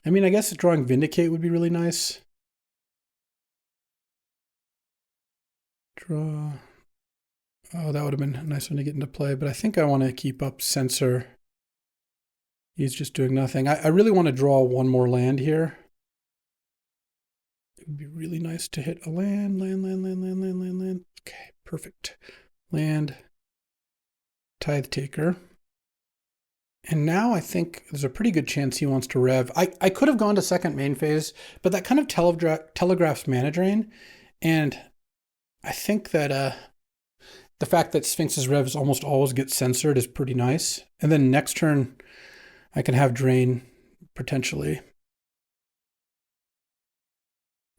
I mean, I guess drawing Vindicate would be really nice. Draw. Oh, that would have been a nice one to get into play, but I think I want to keep up Censor. He's just doing nothing. I really want to draw one more land here. It would be really nice to hit a land. Okay, perfect. Land. Tithe Taker. And now I think there's a pretty good chance he wants to Rev. I could have gone to second main phase, but that kind of telegraphs Mana Drain. And I think that the fact that Sphinx's Revs almost always get censored is pretty nice. And then next turn, I can have Drain, potentially.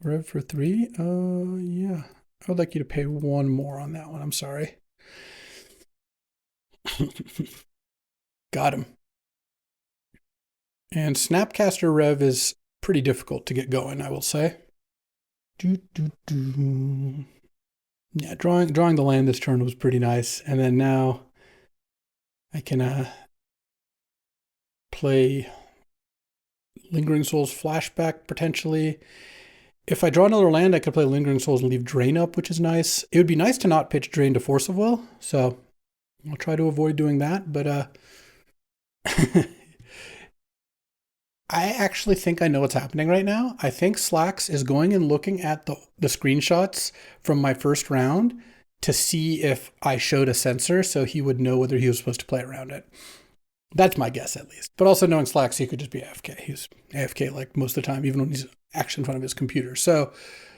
Rev for 3? Yeah. I would like you to pay 1 more on that one. I'm sorry. Got him. And Snapcaster Rev is pretty difficult to get going, I will say. Yeah, drawing the land this turn was pretty nice. And then now I can play Lingering Souls Flashback potentially. If I draw another land, I could play Lingering Souls and leave Drain up, which is nice. It would be nice to not pitch Drain to Force of Will, so I'll try to avoid doing that, but I actually think I know what's happening right now. I think Slacks is going and looking at the screenshots from my first round to see if I showed a censor so he would know whether he was supposed to play around it. That's my guess, at least. But also knowing Slacks, he could just be AFK. He's AFK like most of the time, even when he's actually in front of his computer. So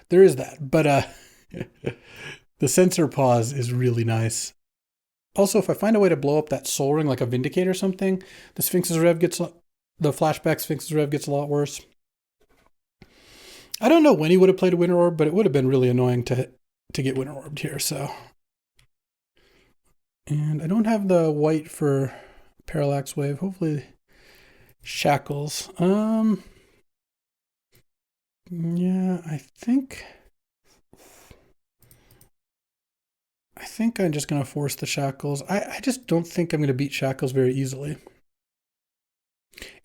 there is that. But the censor pause is really nice. Also, if I find a way to blow up that Soul Ring like a Vindicate or something, the flashback Sphinx's Rev gets a lot worse. I don't know when he would have played a Winter Orb, but it would have been really annoying to get Winter Orbed here, so. And I don't have the white for Parallax Wave. Hopefully Shackles. Yeah, I think I'm just going to force the Shackles. I just don't think I'm going to beat Shackles very easily.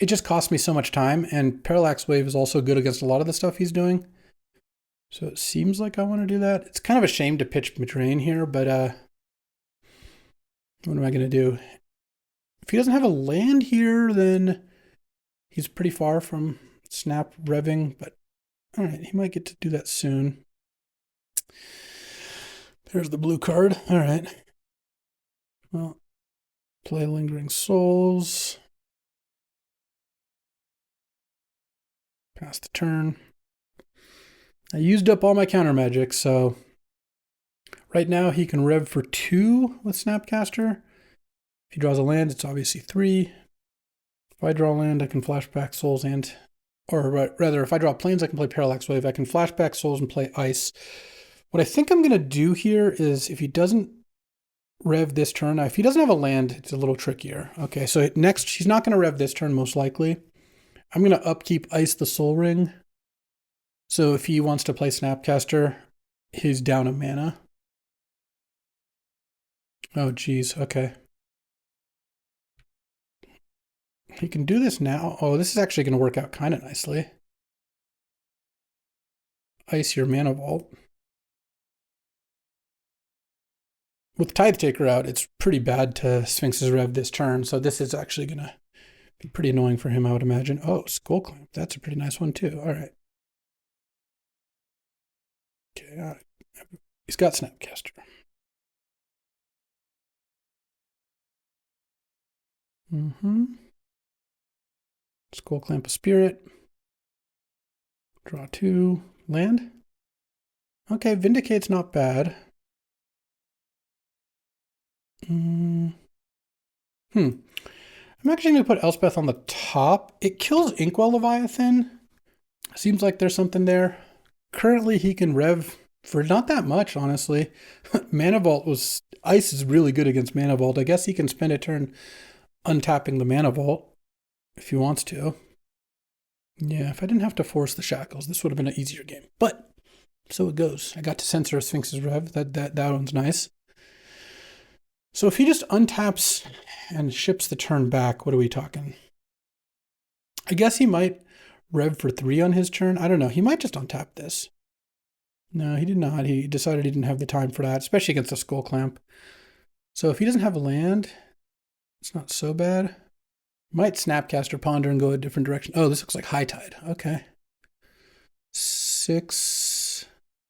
It just costs me so much time, and Parallax Wave is also good against a lot of the stuff he's doing. So it seems like I want to do that. It's kind of a shame to pitch Madrain here, but what am I going to do? If he doesn't have a land here, then he's pretty far from Snap revving, but all right, he might get to do that soon. There's the blue card. All right. Well, play Lingering Souls. Pass the turn. I used up all my counter magic, so right now he can rev for 2 with Snapcaster. If he draws a land, it's obviously 3. If I draw land, I can flashback Souls or rather, if I draw planes, I can play Parallax Wave. I can flashback Souls and play Ice. What I think I'm going to do here is if he doesn't rev this turn, if he doesn't have a land, it's a little trickier. Okay, so next, he's not going to rev this turn most likely. I'm going to upkeep Ice the Soul Ring. So if he wants to play Snapcaster, he's down a mana. Oh, geez. Okay. He can do this now. Oh, this is actually going to work out kind of nicely. Ice your Mana Vault. With Tithe Taker out, it's pretty bad to Sphinx's Rev this turn, so this is actually going to be pretty annoying for him, I would imagine. Oh, Skull Clamp. That's a pretty nice one, too. All right. Okay, he's got Snapcaster. Skull Clamp a Spirit. Draw 2. Land. Okay, Vindicate's not bad. I'm actually going to put Elspeth on the top. It kills Inkwell Leviathan. Seems like there's something there. Currently, he can rev for not that much, honestly. Mana Vault was... Ice is really good against Mana Vault. I guess he can spend a turn untapping the Mana Vault if he wants to. Yeah, if I didn't have to force the Shackles, this would have been an easier game. But so it goes. I got to censor a Sphinx's Rev. That one's nice. So if he just untaps and ships the turn back, what are we talking? I guess he might rev for 3 on his turn. I don't know. He might just untap this. No, he did not. He decided he didn't have the time for that, especially against the Skull Clamp. So if he doesn't have a land, it's not so bad. Might Snapcaster Ponder and go a different direction. Oh, this looks like High Tide. Okay. 6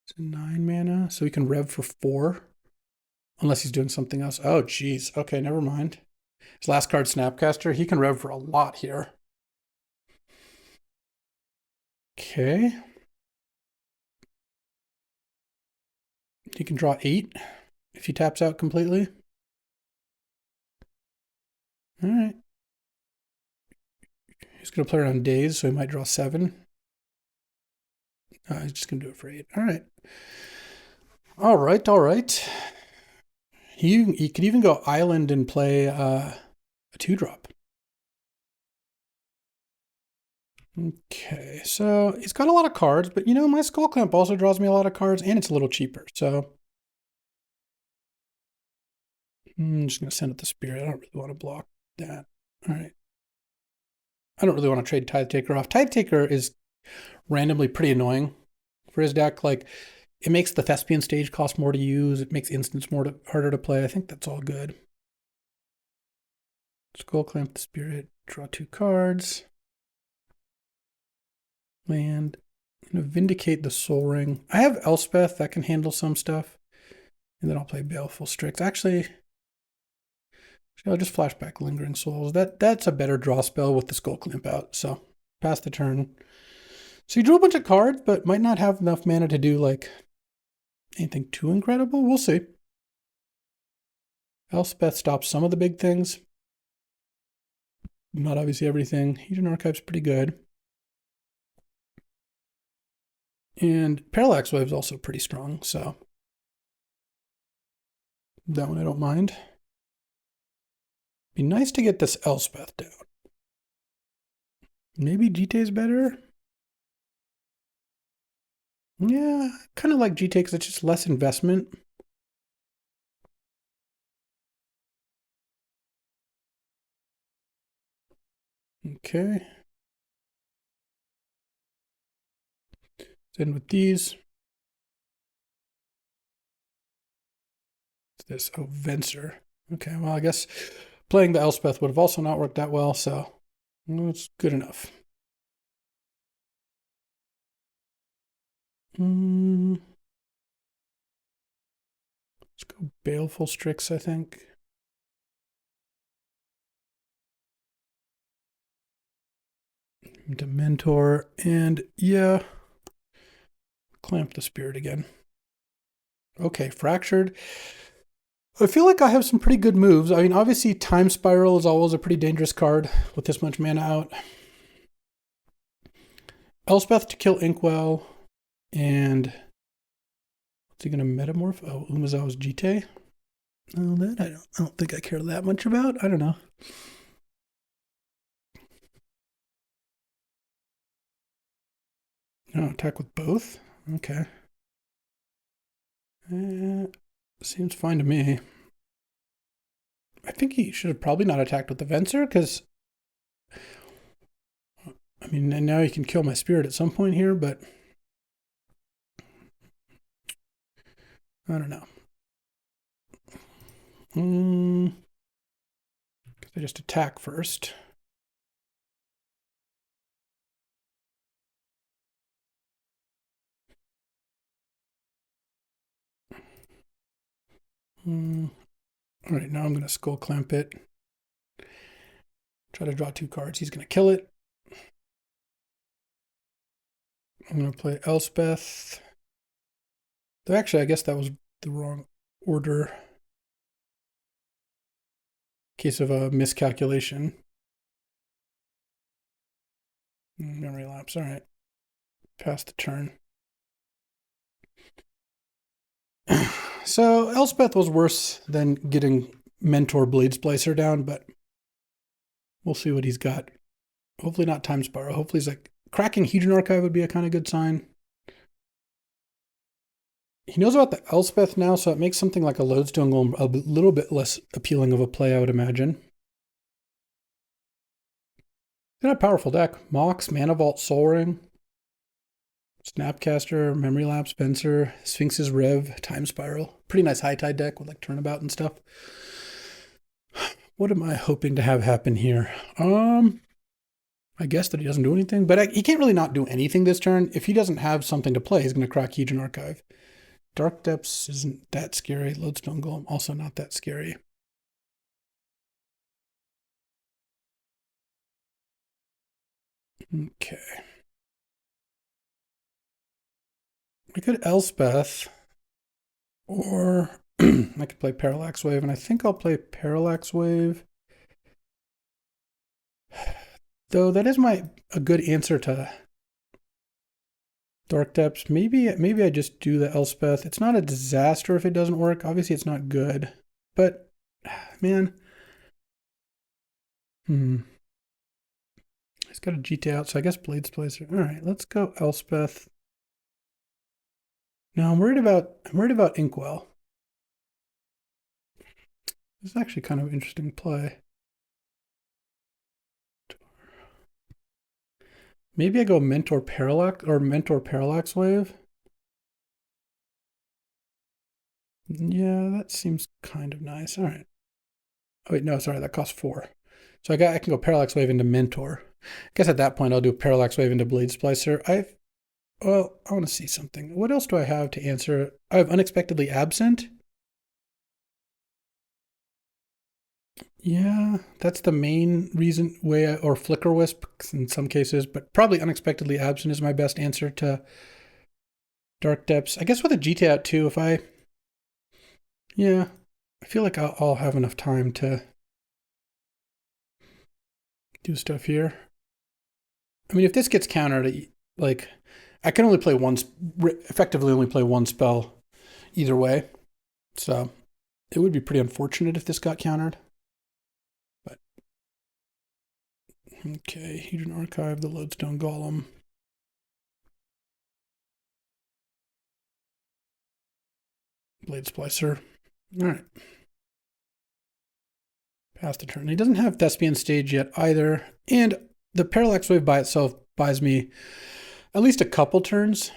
to 9 mana. So he can rev for 4. Unless he's doing something else. Oh, geez. Okay, never mind. His last card, Snapcaster. He can rev for a lot here. Okay. He can draw 8 if he taps out completely. All right. He's going to play around days, so he might draw 7. He's just going to do it for 8. All right. All right, all right. He could even go Island and play a 2-drop. Okay, so he's got a lot of cards, but you know, my Skull Clamp also draws me a lot of cards, and it's a little cheaper, so I'm just going to send it the Spirit. I don't really want to block that. All right. I don't really want to trade Tithe Taker off. Tithe Taker is randomly pretty annoying for his deck. Like, it makes the Thespian stage cost more to use. It makes instants harder to play. I think that's all good. Skull Clamp the Spirit. Draw 2 cards. Land. I'm going to Vindicate the Soul Ring. I have Elspeth that can handle some stuff. And then I'll play Baleful Strix. Actually, I'll just flashback Lingering Souls. That's a better draw spell with the Skull Clamp out. So, pass the turn. So you drew a bunch of cards, but might not have enough mana to do, like, anything too incredible. We'll see. Elspeth stops some of the big things. Not obviously everything. Hidden Archive's pretty good. And Parallax Wave's also pretty strong, so that one I don't mind. Be nice to get this Elspeth down. Maybe GT's better? Yeah, kind of like GT because it's just less investment. Okay. Then with these. This, oh, Venser. Okay, well, I guess playing the Elspeth would have also not worked that well, so it's good enough. Let's go Baleful Strix, I think. Dementor, and yeah, Clamp the Spirit again. Okay, Fractured. I feel like I have some pretty good moves. I mean, obviously, Time Spiral is always a pretty dangerous card with this much mana out. Elspeth to kill Inkwell, and what's he going to metamorph? Oh, Umezawa's Jite. Oh, that I don't think I care that much about. I don't know. Oh, attack with both? Okay. Seems fine to me. I think he should have probably not attacked with the Venser, because I mean, and now he can kill my Spirit at some point here, but I don't know. Because I just attack first. All right, now I'm going to Skull Clamp it. Try to draw 2 cards. He's going to kill it. I'm going to play Elspeth. Though actually, I guess that was the wrong order. Case of a miscalculation. Memory lapse. All right. Pass the turn. So Elspeth was worse than getting Mentor Blade Splicer down, but we'll see what he's got. Hopefully not Time Spiral. Hopefully he's like cracking Hedron Archive would be a kind of good sign. He knows about the Elspeth now, so it makes something like a Lodestone Golem a little bit less appealing of a play, I would imagine. Not a powerful deck. Mox, Mana Vault, Soul Ring, Snapcaster, Memory Lapse, Venser, Sphinx's Rev, Time Spiral. Pretty nice high tide deck with like Turnabout and stuff. What am I hoping to have happen here? I guess that he doesn't do anything, but he can't really not do anything this turn. If he doesn't have something to play, he's going to crack Hedron Archive. Dark Depths isn't that scary. Lodestone Golem also not that scary. Okay. I could Elspeth, or I could play Parallax Wave, and I think I'll play Parallax Wave. Though that is a good answer to Dark Depths. Maybe I just do the Elspeth. It's not a disaster if it doesn't work. Obviously, it's not good, but man, he's got a GT out, so I guess Blade Splicer. All right, let's go Elspeth. No, I'm worried about Inkwell. This is actually kind of an interesting play. Maybe I go Mentor Parallax or Mentor Parallax Wave. Yeah, that seems kind of nice. All right. Oh wait, no, sorry, that costs 4. So I can go Parallax Wave into Mentor. I guess at that point I'll do Parallax Wave into Blade Splicer. I want to see something. What else do I have to answer? I have Unexpectedly Absent. Yeah, that's the main reason or Flicker Wisp in some cases, but probably Unexpectedly Absent is my best answer to Dark Depths. I guess with a GT out too, yeah, I feel like I'll have enough time to do stuff here. I mean, if this gets countered, like, I can effectively only play one spell either way. So it would be pretty unfortunate if this got countered. But, okay, Hedron Archive, the Lodestone Golem. Blade Splicer. All right. Pass the turn. He doesn't have Thespian Stage yet either. And the Parallax Wave by itself buys me at least a couple turns.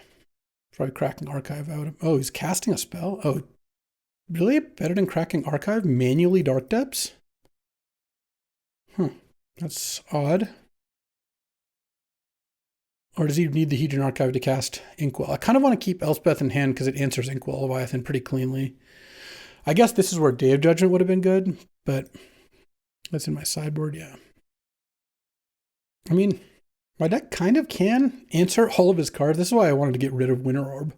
Probably cracking Archive out. Oh, he's casting a spell? Oh, really? Better than cracking Archive? Manually Dark Depths? That's odd. Or does he need the Hedron Archive to cast Inkwell? I kind of want to keep Elspeth in hand because it answers Inkwell Leviathan pretty cleanly. I guess this is where Day of Judgment would have been good, but that's in my sideboard, yeah. I mean, my deck kind of can answer all of his cards. This is why I wanted to get rid of Winter Orb.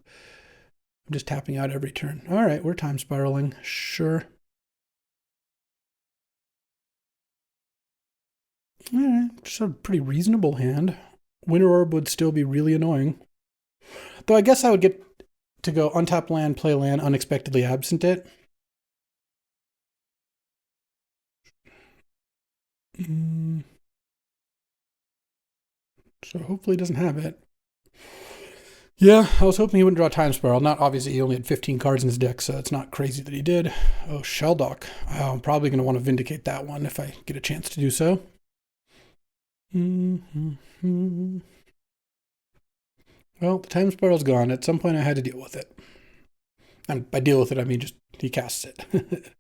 I'm just tapping out every turn. All right, we're time spiraling. Sure. All right, just a pretty reasonable hand. Winter Orb would still be really annoying. Though I guess I would get to go untap land, play land, unexpectedly absent it. So hopefully he doesn't have it. Yeah, I was hoping he wouldn't draw Time Spiral. Not obviously, he only had 15 cards in his deck, so it's not crazy that he did. Oh, Shelldock. I'm probably going to want to vindicate that one if I get a chance to do so. Well, the Time Spiral's gone. At some point, I had to deal with it. And by deal with it, I mean just he casts it.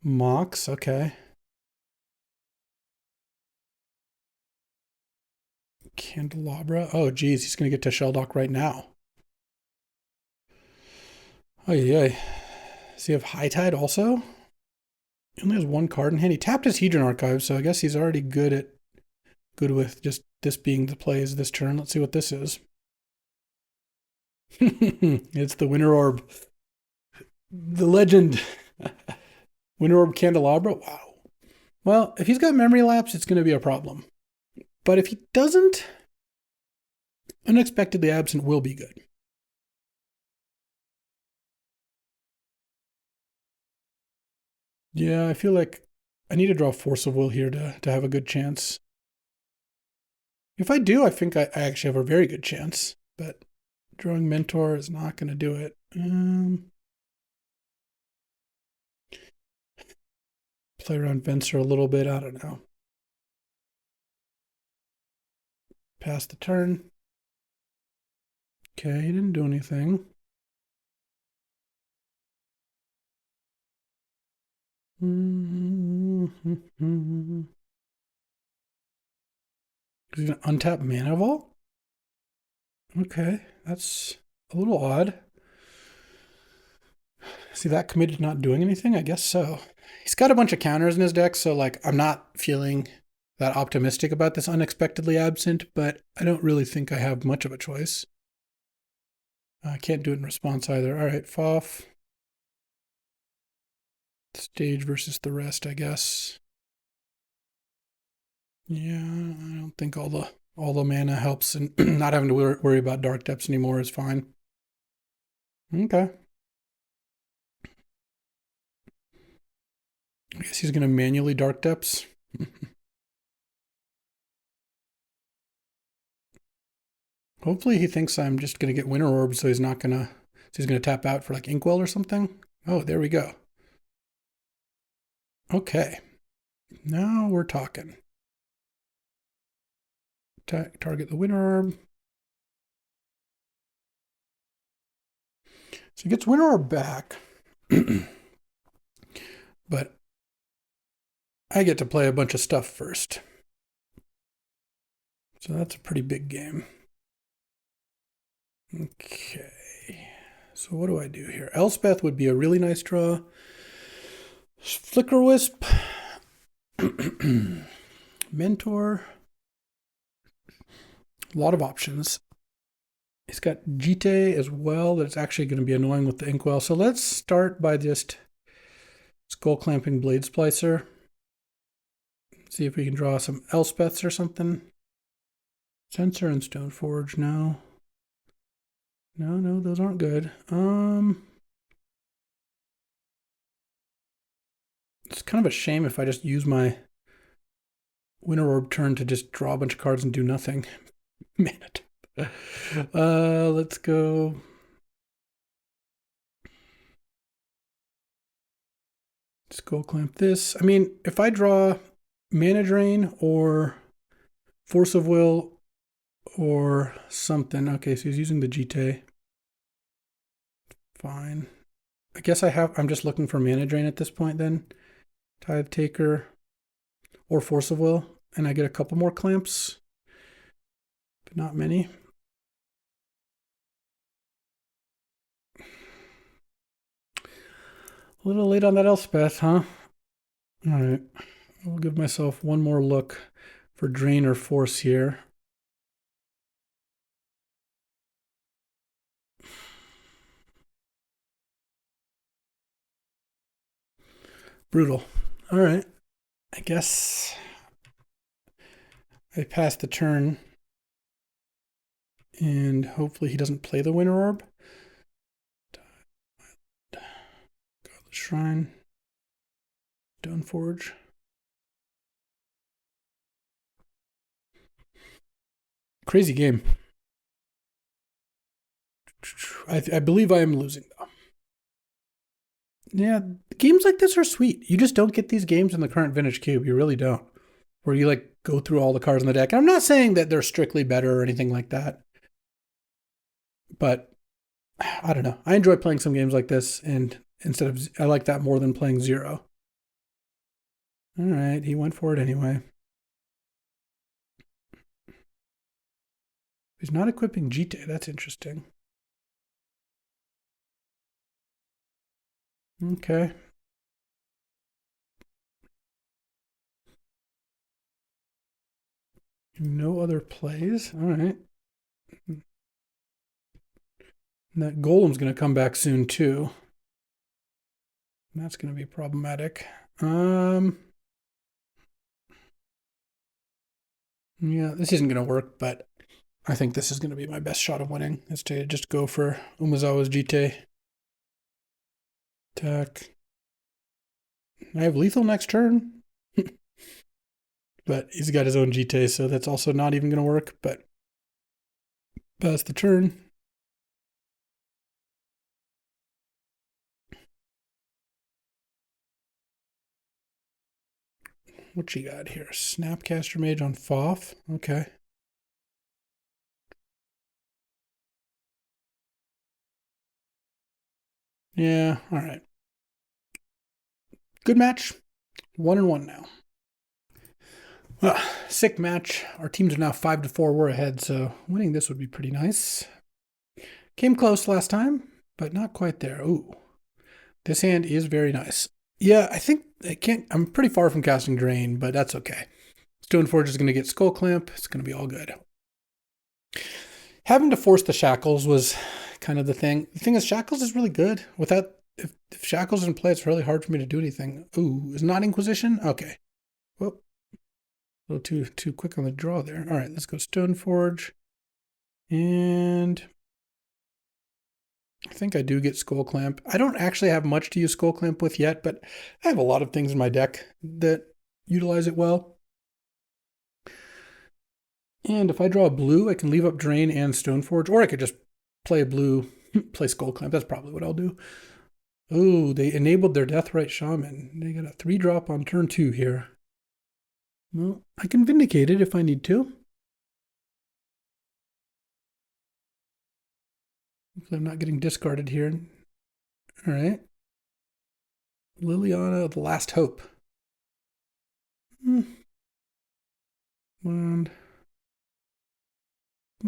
Mox, okay. Candelabra. Oh, geez, he's going to get to Shelldock right now. Oh, yeah. Does he have High Tide also? He only has one card in hand. He tapped his Hedron Archive, so I guess he's already good with just this being the plays this turn. Let's see what this is. It's the Winter Orb. The legend. Winter Orb Candelabra? Wow. Well, if he's got Memory Lapse, it's going to be a problem. But if he doesn't, Unexpectedly Absent will be good. Yeah, I feel like I need to draw Force of Will here to have a good chance. If I do, I think I actually have a very good chance. But drawing Mentor is not going to do it. Play around Venser a little bit. I don't know. Pass the turn. Okay, he didn't do anything. Is he going to untap Mana Vault? Okay, that's a little odd. See, that committed to not doing anything? I guess so. He's got a bunch of counters in his deck, so like I'm not feeling that optimistic about this Unexpectedly Absent, but I don't really think I have much of a choice. I can't do it in response either. All right, Foff. Stage versus the rest, I guess. Yeah, I don't think all the mana helps, and not having to worry about Dark Depths anymore is fine. Okay. I guess he's going to manually Dark Depths. Hopefully he thinks I'm just going to get Winter Orb, so he's not going to... So he's going to tap out for like Inkwell or something. Oh, there we go. Okay. Now we're talking. Target the Winter Orb. So he gets Winter Orb back. But I get to play a bunch of stuff first. So that's a pretty big game. Okay. So what do I do here? Elspeth would be a really nice draw. Flicker Wisp. Mentor. A lot of options. He's got Jite as well. That's actually going to be annoying with the Inkwell. So let's start by just Skull Clamping Blade Splicer. See if we can draw some Elspeths or something. Sensor and Stoneforge, no. No, those aren't good. It's kind of a shame if I just use my Winter Orb turn to just draw a bunch of cards and do nothing. Man it. Let's go. Skull Clamp this. I mean, if I draw Mana Drain or Force of Will or something. Okay, so he's using the Jite. Fine. I guess I'm just looking for Mana Drain at this point then. Tithe Taker or Force of Will. And I get a couple more clamps. But not many. A little late on that Elspeth, huh? All right. I'll give myself one more look for Drain or Force here. Brutal. All right. I guess I pass the turn. And hopefully he doesn't play the Winter Orb. Godless Shrine. Stoneforge. Crazy game. I believe I am losing, though. Yeah, games like this are sweet. You just don't get these games in the current Vintage Cube. You really don't. Where you like go through all the cards in the deck. And I'm not saying that they're strictly better or anything like that. But I don't know. I enjoy playing some games like this, and I like that more than playing Zero. All right, he went for it anyway. He's not equipping Jite. That's interesting. Okay. No other plays. All right. And that Golem's going to come back soon too. That's going to be problematic. Yeah, this isn't going to work, but I think this is going to be my best shot of winning, is to just go for Umezawa's Jite. Attack. I have lethal next turn. But he's got his own Jite, so that's also not even going to work, but pass the turn. What you got here? Snapcaster Mage on Foth. Okay. Yeah, all right. Good match. 1-1 now. Well, sick match. Our teams are now 5-4. We're ahead, so winning this would be pretty nice. Came close last time, but not quite there. Ooh. This hand is very nice. Yeah, I think I'm pretty far from casting Drain, but that's okay. Stoneforge is going to get Skull Clamp. It's going to be all good. Having to force the Shackles was kind of the thing. The thing is, Shackles is really good. If Shackles in play, it's really hard for me to do anything. Ooh, is not Inquisition? Okay. Whoop. A little too quick on the draw there. All right, let's go Stoneforge. And I think I do get Skull Clamp. I don't actually have much to use Skull Clamp with yet, but I have a lot of things in my deck that utilize it well. And if I draw a blue, I can leave up Drain and Stoneforge, or I could just play a blue, play Skull Clamp. That's probably what I'll do. Oh, they enabled their Deathrite Shaman. They got a 3-drop on turn 2 here. Well, I can vindicate it if I need to. Hopefully I'm not getting discarded here. All right. Liliana, the last hope. And I'm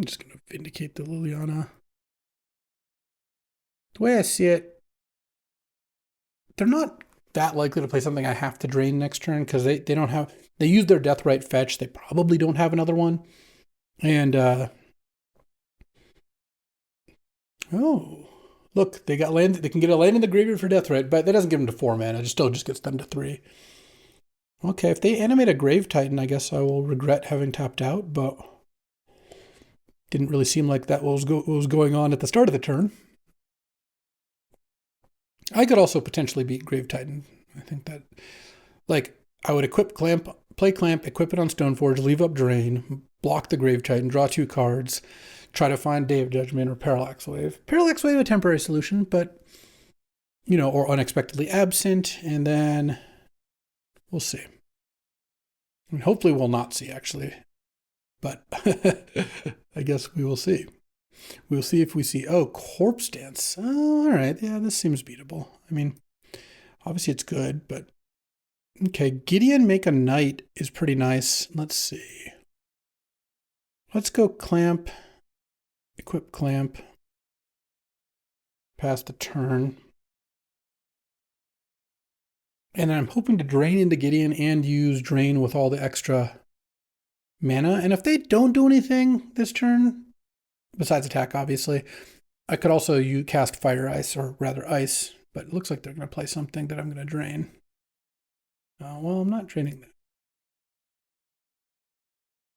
just going to vindicate the Liliana. The way I see it, they're not that likely to play something I have to drain next turn because they don't have, they use their Deathrite fetch. They probably don't have another one. And, oh, look, they got land. They can get a land in the graveyard for Deathrite, but that doesn't give them to 4 mana. It still just gets them to 3. Okay, if they animate a Grave Titan, I guess I will regret having tapped out, but didn't really seem like that was going on at the start of the turn. I could also potentially beat Grave Titan. I think that, like, I would equip Clamp, play Clamp, equip it on Stoneforge, leave up Drain, block the Grave Titan, draw 2 cards, try to find Day of Judgment or Parallax Wave. Parallax Wave, a temporary solution, but, you know, or Unexpectedly Absent, and then we'll see. I mean, hopefully we'll not see, actually, but I guess we will see. We'll see if we see, oh, Corpse Dance. Oh, all right, yeah, this seems beatable. I mean, obviously it's good, but okay, Gideon Make a Knight is pretty nice. Let's see. Let's go Clamp, equip Clamp, pass the turn. And I'm hoping to drain into Gideon and use Drain with all the extra mana. And if they don't do anything this turn, besides attack, obviously, I could also cast Fire Ice, or rather Ice, but it looks like they're going to play something that I'm going to drain. Well, I'm not draining that.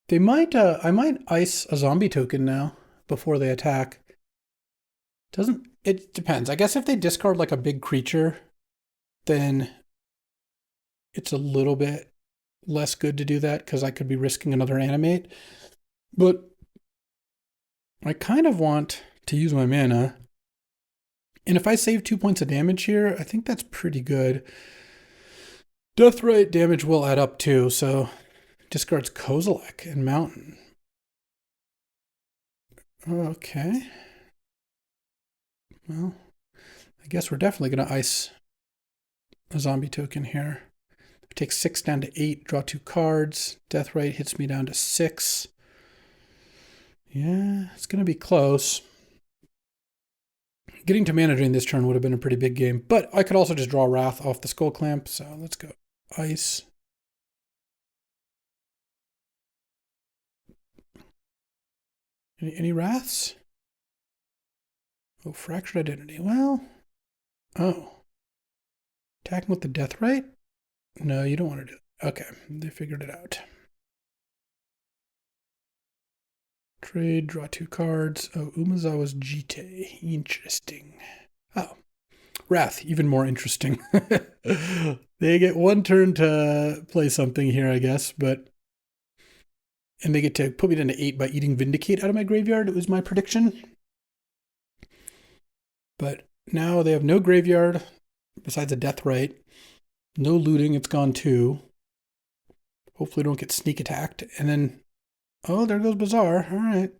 They might, I might ice a zombie token now before they attack. It depends. I guess if they discard like a big creature, then it's a little bit less good to do that because I could be risking another animate. But I kind of want to use my mana. And if I save 2 points of damage here, I think that's pretty good. Deathrite damage will add up too, so discards Kozilek and Mountain. Okay. Well, I guess we're definitely going to ice a zombie token here. I take 6 down to 8, draw 2 cards. Deathrite hits me down to 6. Yeah, it's going to be close. Getting to mana drain this turn would have been a pretty big game, but I could also just draw Wrath off the Skull Clamp, so let's go ice. Any Wraths? Oh, Fractured Identity. Well, oh. Attacking with the Deathrite? No, you don't want to do it. Okay, they figured it out. Trade, draw 2 cards. Oh, Umazawa's Jite. Interesting. Oh, Wrath, even more interesting. They get 1 turn to play something here, I guess, but... And they get to put me down to 8 by eating Vindicate out of my graveyard. It was my prediction. But now they have no graveyard, besides a Deathrite. No looting, it's gone 2. Hopefully don't get sneak attacked. And then, oh, there goes Bazaar. All right.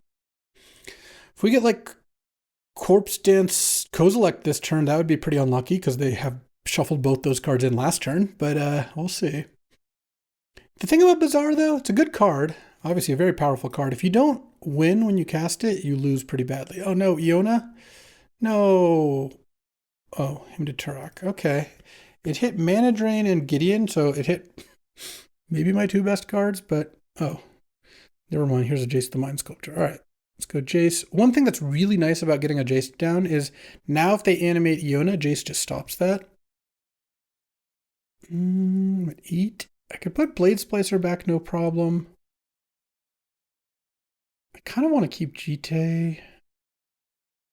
If we get like Corpse Dance Kozilek this turn, that would be pretty unlucky because they have shuffled both those cards in last turn. But we'll see. The thing about Bazaar, though, it's a good card. Obviously a very powerful card. If you don't win when you cast it, you lose pretty badly. Oh, no, Iona? No. Oh, him to Turok. Okay. It hit Mana Drain and Gideon, so it hit maybe my 2 best cards, but oh, never mind. Here's a Jace the Mind Sculptor. All right, let's go Jace. One thing that's really nice about getting a Jace down is now if they animate Iona, Jace just stops that. Eat. I could put Blade Splicer back, no problem. I kind of want to keep Jite.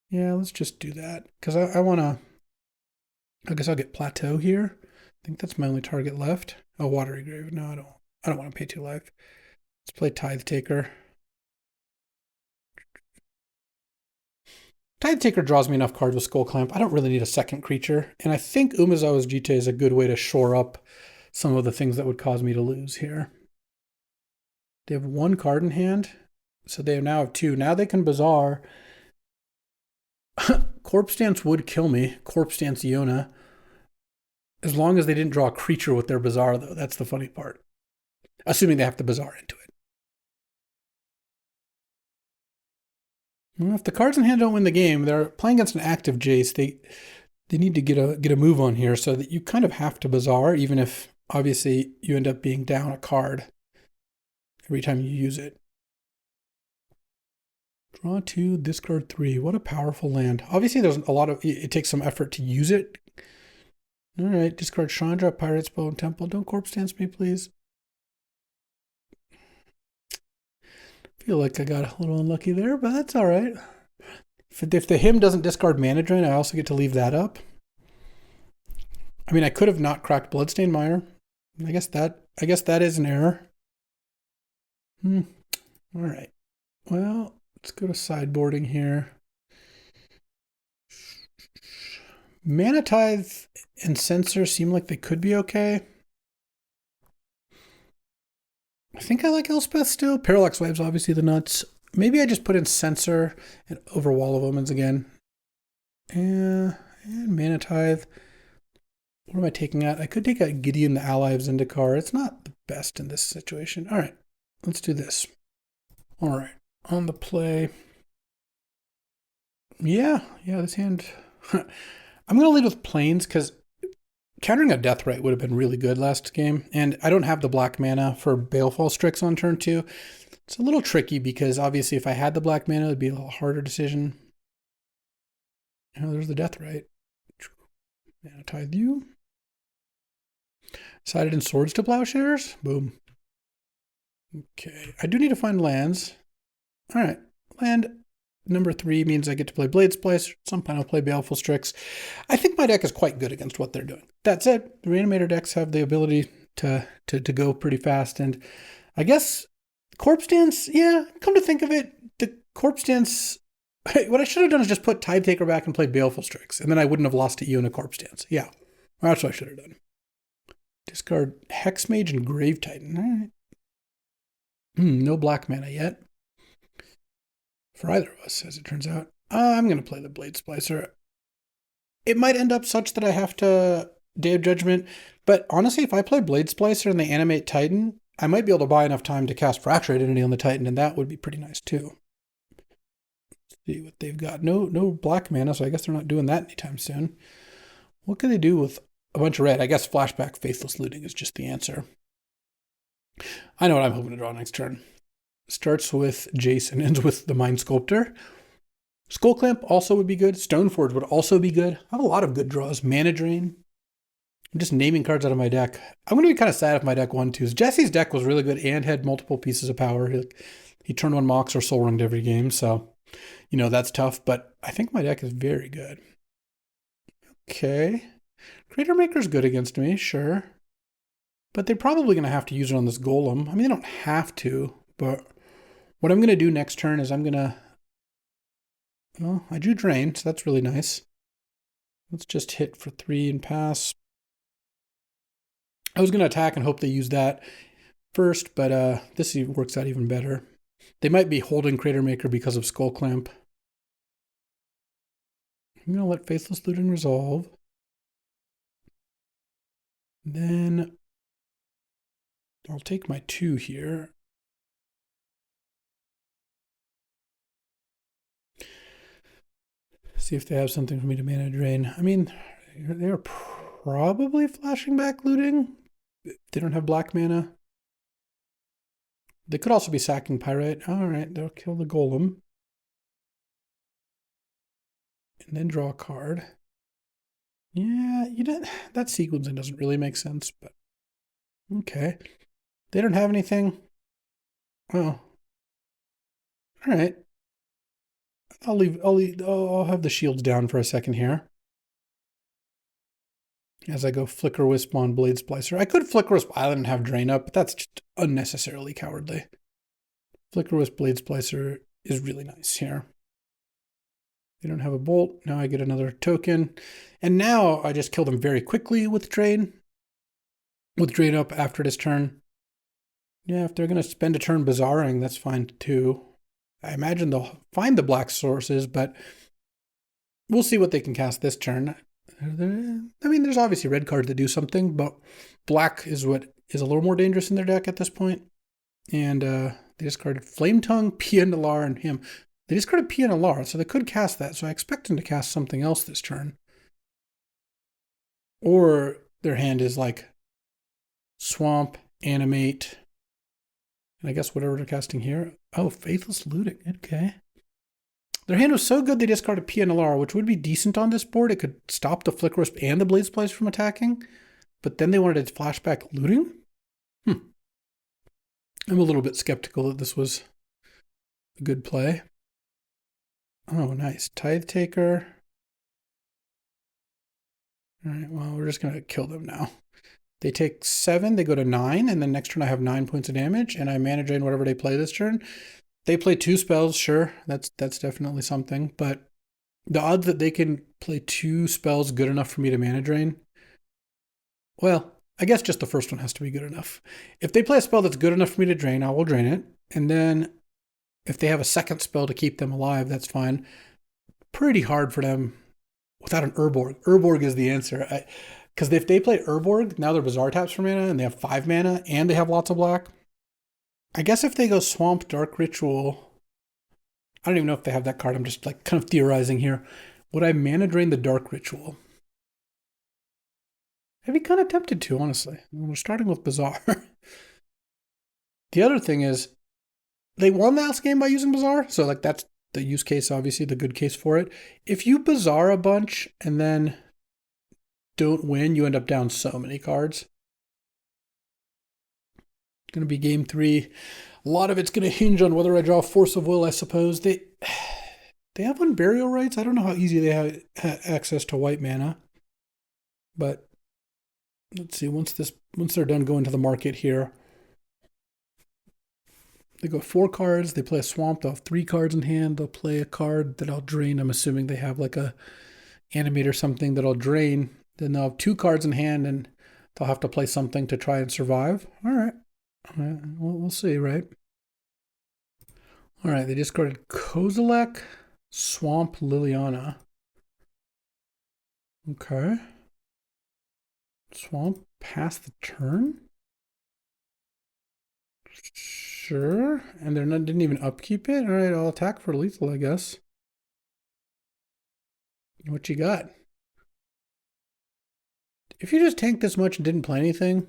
Yeah, let's just do that because I want to. I guess I'll get Plateau here. I think that's my only target left. Oh, Watery Grave. No, I don't want to pay 2 life. Let's play Tithe Taker. Tide Taker draws me enough cards with Skull Clamp. I don't really need a second creature. And I think Umezawa's Jite is a good way to shore up some of the things that would cause me to lose here. They have one card in hand, so they now have two. Now they can Bazaar. Corpse Dance would kill me. Corpse Dance Iona. As long as they didn't draw a creature with their Bazaar, though. That's the funny part. Assuming they have to Bazaar into it. Well, if the cards in hand don't win the game, they're playing against an active Jace. They need to get a move on here so that you kind of have to Bazaar, even if obviously you end up being down a card every time you use it. Draw 2, discard 3. What a powerful land. Obviously, there's a lot of... It takes some effort to use it. All right, discard Chandra, Pirate's Bow, and Temple. Don't Corpse Dance me, please. Feel like I got a little unlucky there, but that's all right. If the hymn doesn't discard Mana Drain, I also get to leave that up. I mean, I could have not cracked Bloodstained Mire. I guess that is an error. All right. Well, let's go to sideboarding here. Mana Tithe and Censor seem like they could be okay. I think I like Elspeth still. Parallax Wave's obviously the nuts. Maybe I just put in Censor and over Wall of Omens again. And Mana Tithe. What am I taking out? I could take out Gideon the Ally of Zendikar. It's not the best in this situation. All right, let's do this. All right, on the play. Yeah, this hand. I'm going to lead with Plains because countering a Deathrite would have been really good last game. And I don't have the black mana for Balefall Strix on turn 2. It's a little tricky because obviously if I had the black mana, it would be a little harder decision. Oh, there's the Deathrite. Mana Tithe you. Sided in Swords to Plowshares. Boom. Okay, I do need to find lands. All right, land number 3 means I get to play Blade Splice. At some point I'll play Baleful Strix. I think my deck is quite good against what they're doing. That said, the Reanimator decks have the ability to go pretty fast. And I guess Corpse Dance, yeah, come to think of it, the Corpse Dance, what I should have done is just put Tide Taker back and play Baleful Strix. And then I wouldn't have lost to Iona Corpse Dance. Yeah, that's what I should have done. Discard Hexmage and Grave Titan. All right. No black mana yet. For either of us, as it turns out. I'm going to play the Blade Splicer. It might end up such that I have to Day of Judgment, but honestly, if I play Blade Splicer and they animate Titan, I might be able to buy enough time to cast Fracture Identity on the Titan, and that would be pretty nice too. Let's see what they've got. No black mana, so I guess they're not doing that anytime soon. What can they do with a bunch of red? I guess Flashback Faithless Looting is just the answer. I know what I'm hoping to draw next turn. Starts with Jace and ends with the Mind Sculptor. Skull Clamp also would be good. Stoneforge would also be good. I have a lot of good draws. Mana Drain. I'm just naming cards out of my deck. I'm going to be kind of sad if my deck won too. Jesse's deck was really good and had multiple pieces of power. He turned 1 Mox or Soul Ringed every game, so that's tough. But I think my deck is very good. Okay. Crater Maker's good against me, sure. But they're probably going to have to use it on this Golem. I mean, they don't have to, but what I'm going to do next turn is I'm going to... Well, I drew Drain, so that's really nice. Let's just hit for 3 and pass. I was going to attack and hope they use that first, but this works out even better. They might be holding Crater Maker because of Skull Clamp. I'm going to let Faithless Looting resolve. Then I'll take my 2 here. See if they have something for me to Mana Drain. I mean, they're probably flashing back looting. They don't have black mana. They could also be sacking Pyrite. All right, they'll kill the Golem. And then draw a card. Yeah, that sequencing doesn't really make sense, but okay. They don't have anything. Oh. All right. I'll have the shields down for a second here. As I go Flicker Wisp on Blade Splicer. I could Flicker Wisp Island and have Drain up, but that's just unnecessarily cowardly. Flicker Wisp Blade Splicer is really nice here. They don't have a bolt. Now I get another token. And now I just kill them very quickly with Drain. With Drain up after this turn. Yeah, if they're going to spend a turn Bazaring, that's fine too. I imagine they'll find the black sources, but we'll see what they can cast this turn. I mean, there's obviously red cards that do something, but black is what is a little more dangerous in their deck at this point. And they discarded Flame Tongue, Pia Nalar, and him. They discarded Pia Nalar, so they could cast that. So I expect them to cast something else this turn. Or their hand is like Swamp, Animate, and I guess whatever they're casting here. Oh, Faithless Looting. Okay. Their hand was so good they discarded Pia Nalar, which would be decent on this board. It could stop the Flicker Wisp and the Blade Splice from attacking. But then they wanted to flashback Looting? I'm a little bit skeptical that this was a good play. Oh, nice. Tithe Taker. All right, well, we're just going to kill them now. They take 7, they go to 9, and then next turn I have 9 points of damage, and I mana drain whatever they play this turn. They play 2 spells, sure, that's definitely something, but the odds that they can play 2 spells good enough for me to mana drain, well, I guess just the first one has to be good enough. If they play a spell that's good enough for me to drain, I will drain it, and then if they have a second spell to keep them alive, that's fine. Pretty hard for them without an Urborg. Urborg is the answer. Because if they play Urborg, now they're Bazaar taps for mana, and they have 5 mana, and they have lots of black. I guess if they go Swamp, Dark Ritual, I don't even know if they have that card. I'm just like kind of theorizing here. Would I mana drain the Dark Ritual? I'd be kind of tempted to, honestly. We're starting with Bazaar. The other thing is, they won last game by using Bazaar, so like that's the use case, obviously, the good case for it. If you Bazaar a bunch and then don't win, you end up down so many cards. It's going to be game 3. A lot of it's going to hinge on whether I draw Force of Will, I suppose. They have Burial Rites. I don't know how easy they have access to white mana. But let's see, once they're done going to the market here, they go 4 cards, they play a Swamp, they'll have 3 cards in hand, they'll play a card that I'll drain. I'm assuming they have like a Animate or something that I'll drain. Then they'll have 2 cards in hand and they'll have to play something to try and survive. All right. We'll see, right? All right, they discarded Kozilek, Swamp, Liliana. Okay. Swamp pass the turn? Sure. And they're not, didn't even upkeep it? All right, I'll attack for lethal, I guess. What you got? If you just tanked this much and didn't play anything,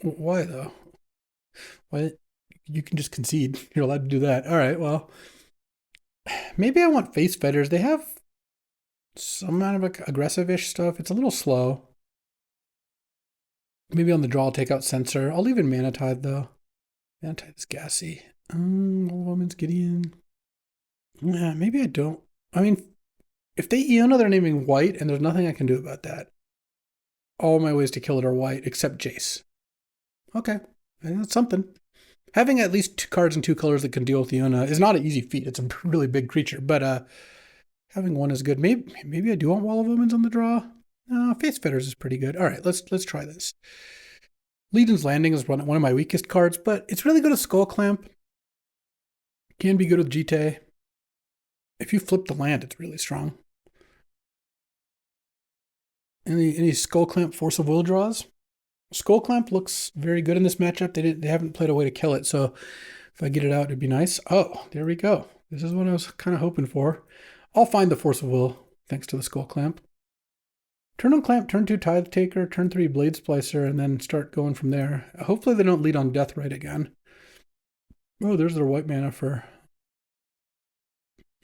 why though? Why? You can just concede. You're allowed to do that. All right, well, maybe I want Face Fetters. They have some amount of aggressive-ish stuff. It's a little slow. Maybe on the draw I'll take out Censor. I'll leave in Mana Tide though. Mana Tide is gassy. Woman's Gideon. Yeah, maybe I don't. I mean, if they Iona, they're naming white, and there's nothing I can do about that. All my ways to kill it are white, except Jace. Okay, that's something. Having at least 2 cards in 2 colors that can deal with Iona is not an easy feat. It's a really big creature, but having one is good. Maybe I do want Wall of Omens on the draw. Face Fetters is pretty good. All right, let's try this. Legion's Landing is one of my weakest cards, but it's really good with Skull Clamp. Can be good with Jite. If you flip the land, it's really strong. Any Skull Clamp Force of Will draws? Skull Clamp looks very good in this matchup. They haven't played a way to kill it, so if I get it out, it'd be nice. Oh, there we go. This is what I was kind of hoping for. I'll find the Force of Will thanks to the Skull Clamp. Turn 1 Clamp, turn 2 Tithe Taker, turn 3 Blade Splicer, and then start going from there. Hopefully they don't lead on Deathrite again. Oh, there's their white mana for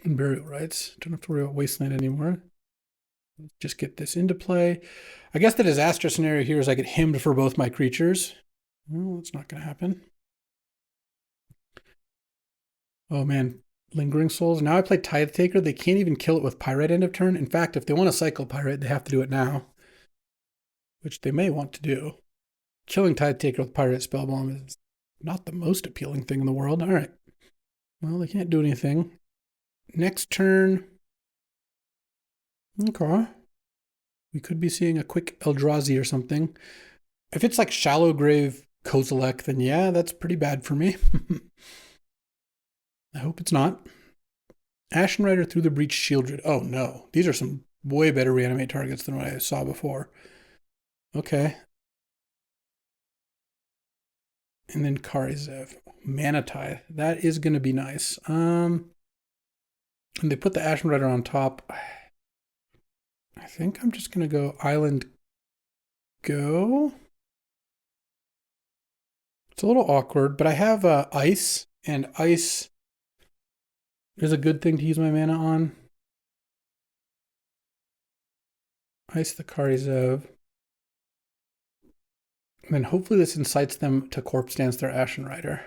Burial Rites. Don't have to worry about Wasteland anymore. Just get this into play. I guess the disaster scenario here is I get himmed for both my creatures. Well, it's not going to happen. Oh man, Lingering Souls. Now I play Tithe Taker. They can't even kill it with Pyrite end of turn. In fact, if they want to cycle Pyrite, they have to do it now, which they may want to do. Killing Tithe Taker with Pyrite Spellbomb is not the most appealing thing in the world. All right. Well, they can't do anything. Next turn. Okay. We could be seeing a quick Eldrazi or something. If it's like Shallow Grave Kozilek, then yeah, that's pretty bad for me. I hope it's not. Ashen Rider through the Breach Shieldred. Oh no, these are some way better reanimate targets than what I saw before. Okay. And then Karizev. Mana Tithe. That is going to be nice. And they put the Ashen Rider on top. I think I'm just going to go Island Go. It's a little awkward, but I have Ice, and Ice is a good thing to use my mana on. Ice the Karizev. And then hopefully this incites them to Corpse Dance their Ashen Rider.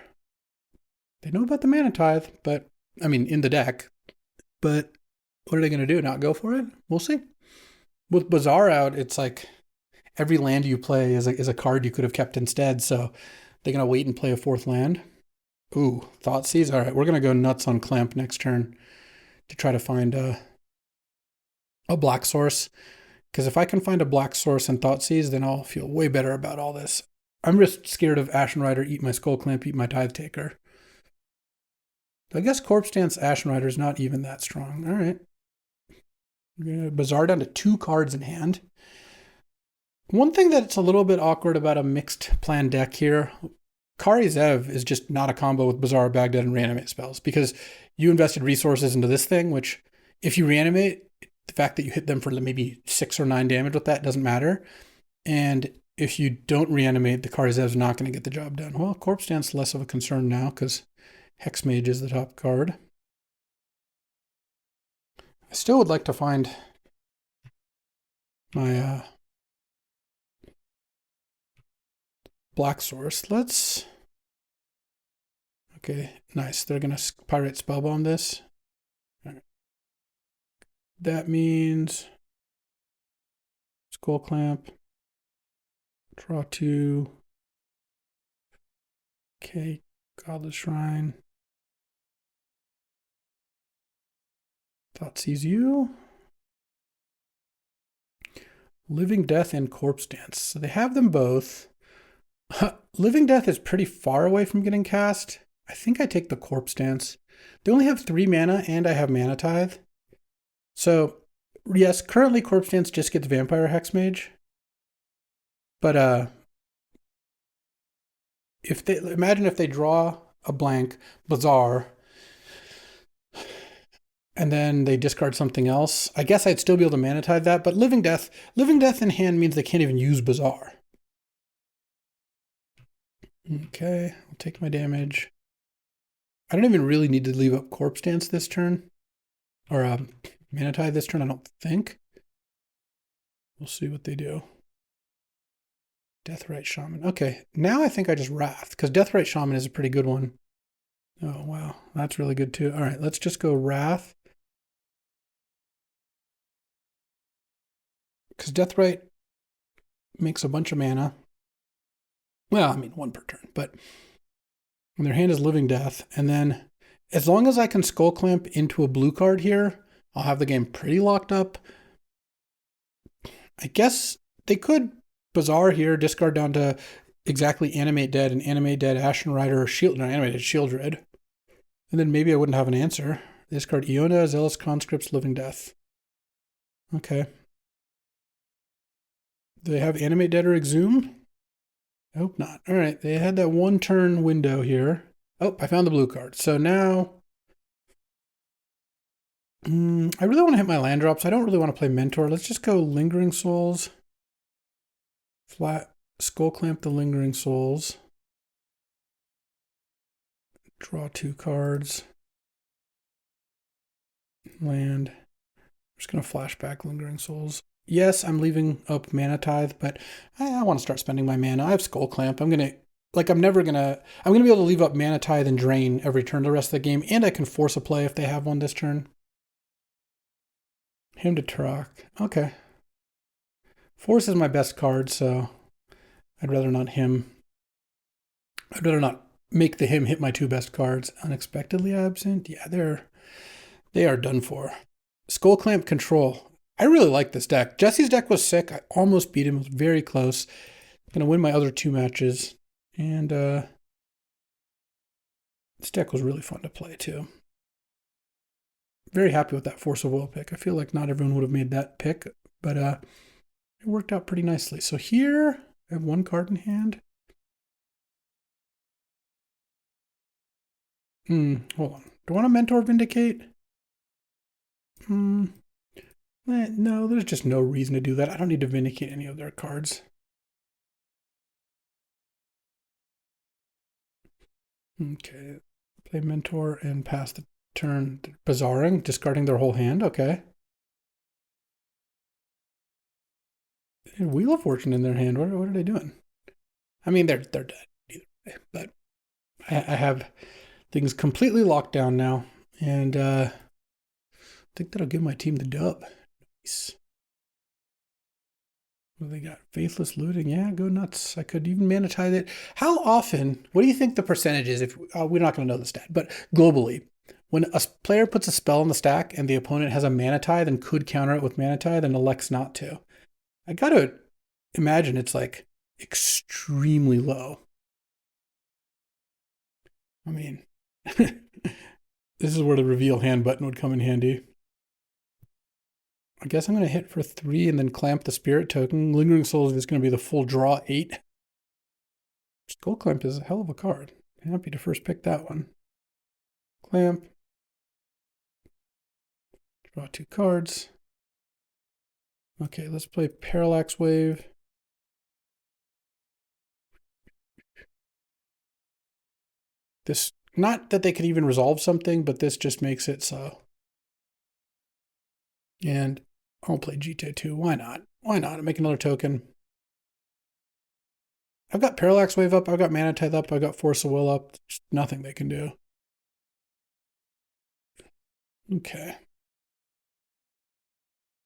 They know about the Mana Tithe, but, I mean, in the deck. But what are they going to do? Not go for it? We'll see. With Bazaar out, it's like every land you play is a card you could have kept instead. So they're going to wait and play a fourth land. Ooh, Thoughtseize. All right, we're going to go nuts on Clamp next turn to try to find a black source. Because if I can find a black source and Thoughtseize, then I'll feel way better about all this. I'm just scared of Ashen Rider, eat my Skull Clamp, eat my Tithe Taker. I guess Corpse Dance Ashen Rider is not even that strong. All right. We're going to Bazaar down to 2 cards in hand. One thing that's a little bit awkward about a mixed plan deck here, Karizev is just not a combo with Bazaar, Baghdad, and Reanimate spells because you invested resources into this thing, which if you reanimate, the fact that you hit them for maybe 6 or 9 damage with that doesn't matter. And if you don't reanimate, the Karizev's not going to get the job done. Well, Corpse Dance less of a concern now because Hexmage is the top card. I still would like to find my black source. Let's... Okay, nice. They're going to Pirate Spellbomb this. Right. That means Skull Clamp. Draw 2. Okay, Godless Shrine. Thoughtseize you. Living Death and Corpse Dance. So they have them both. Living Death is pretty far away from getting cast. I think I take the Corpse Dance. They only have 3 mana and I have Mana Tithe. So, yes, currently Corpse Dance just gets Vampire Hexmage. But imagine if they draw a blank Bazaar and then they discard something else. I guess I'd still be able to Mana Tithe that, but Living Death in hand means they can't even use Bazaar. Okay, I'll take my damage. I don't even really need to leave up Corpse Dance this turn. Or Mana Tithe this turn, I don't think. We'll see what they do. Deathrite Shaman. Okay, now I think I just Wrath, because Deathrite Shaman is a pretty good one. Oh, wow. That's really good, too. All right, let's just go Wrath. Because Deathrite makes a bunch of mana. Well, I mean, 1 per turn, but when their hand is Living Death, and then as long as I can Skull Clamp into a blue card here, I'll have the game pretty locked up. I guess they could Bazaar here, discard down to exactly Animate Dead and Animate Dead, Ashen Rider, or Animated Shieldred. And then maybe I wouldn't have an answer. Discard Iona, Zealous Conscripts, Living Death. Okay. Do they have Animate Dead or Exhume? I hope not. All right, they had that 1 turn window here. Oh, I found the blue card. So now I really want to hit my land drops. I don't really want to play Mentor. Let's just go Lingering Souls. Flat Skull Clamp the Lingering Souls. Draw 2 cards. Land. I'm just going to flashback Lingering Souls. Yes, I'm leaving up Mana Tithe, but I want to start spending my mana. I have Skull Clamp. I'm going to be able to leave up Mana Tithe and Drain every turn the rest of the game, and I can force a play if they have one this turn. Him to Turok. Okay. Force is my best card, so I'd rather not make the him hit my 2 best cards. Unexpectedly Absent. Yeah, They are done for. Skull Clamp Control. I really like this deck. Jesse's deck was sick. I almost beat him. It was very close. I'm going to win my other 2 matches. And this deck was really fun to play too. Very happy with that Force of Will pick. I feel like not everyone would have made that pick, but it worked out pretty nicely. So here, I have 1 card in hand. Hold on. Do I want to Mentor Vindicate? No, there's just no reason to do that. I don't need to Vindicate any of their cards. Okay. Play Mentor and pass the turn. Bizarring, discarding their whole hand. Okay. They had Wheel of Fortune in their hand. What are they doing? I mean, they're dead either way, but I have things completely locked down now, and I think that'll give my team the dub. Nice. What do they got? Faithless Looting. Yeah, go nuts. I could even Mana Tithe it. How often, what do you think the percentage is? If we're not going to know the stat, but globally, when a player puts a spell on the stack and the opponent has a Mana Tithe and could counter it with Mana Tithe and elects not to, I got to imagine it's like extremely low. I mean, this is where the reveal hand button would come in handy. I guess I'm going to hit for 3 and then clamp the Spirit Token. Lingering Souls is going to be the full draw 8. Skull Clamp is a hell of a card. Happy to first pick that one. Clamp. Draw 2 cards. Okay, let's play Parallax Wave. This, not that they could even resolve something, but this just makes it so. And I'll play GT2. Why not? Why not? I'll make another token. I've got Parallax Wave up. I've got Mana Tithe up. I've got Force of Will up. Just nothing they can do. Okay.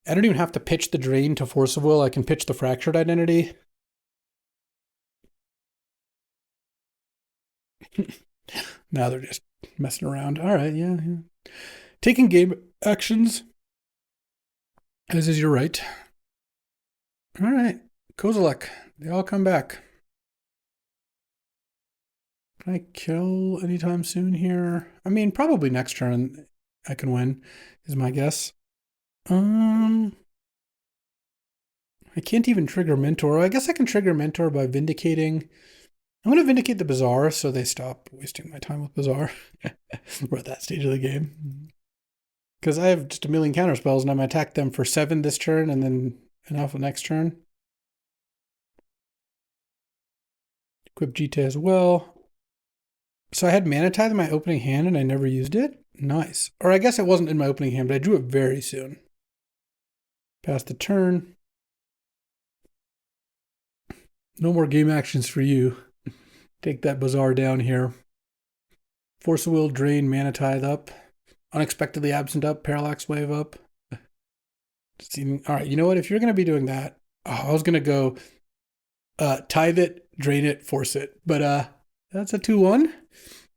I don't even have to pitch the Drain to Force of Will. I can pitch the Fractured Identity. Now they're just messing around. All right, yeah. Taking game actions, as is your right. All right, Kozilek, they all come back. Can I kill anytime soon here? I mean, probably next turn I can win, is my guess. I can't even trigger Mentor. I guess I can trigger Mentor by Vindicating. I'm going to Vindicate the Bazaar so they stop wasting my time with Bazaar. We're at that stage of the game. Because I have just a million counter spells and I'm going to attack them for 7 this turn and then enough next turn. Equip GT as well. So I had Mana Tithe in my opening hand and I never used it. Nice. Or I guess it wasn't in my opening hand, but I drew it very soon. Pass the turn. No more game actions for you. Take that Bazaar down here. Force of Will, Drain, Mana Tithe up. Unexpectedly Absent up, Parallax Wave up. All right, you know what? If you're going to be doing that, I was going to go Tithe it, Drain it, Force it. But that's a 2-1.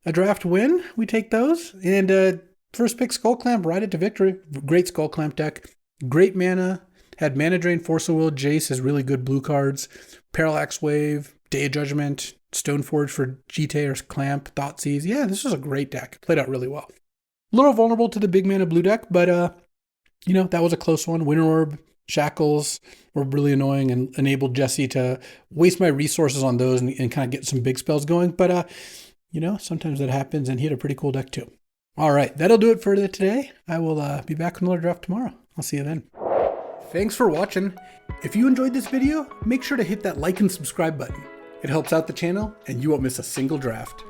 A draft win. We take those. And first pick Skull Clamp, ride it to victory. Great Skull Clamp deck. Great mana. Had Mana Drain, Force of Will, Jace has really good blue cards. Parallax Wave, Day of Judgment, Stoneforge for GT or Clamp, Thoughtseize. Yeah, this was a great deck. Played out really well. A little vulnerable to the big mana blue deck, but you know, that was a close one. Winter Orb, Shackles were really annoying and enabled Jesse to waste my resources on those and kind of get some big spells going. But you know, sometimes that happens, and he had a pretty cool deck too. All right, that'll do it for today. I will be back with another draft tomorrow. I'll see you then. Thanks for watching. If you enjoyed this video, make sure to hit that like and subscribe button. It helps out the channel, and you won't miss a single draft.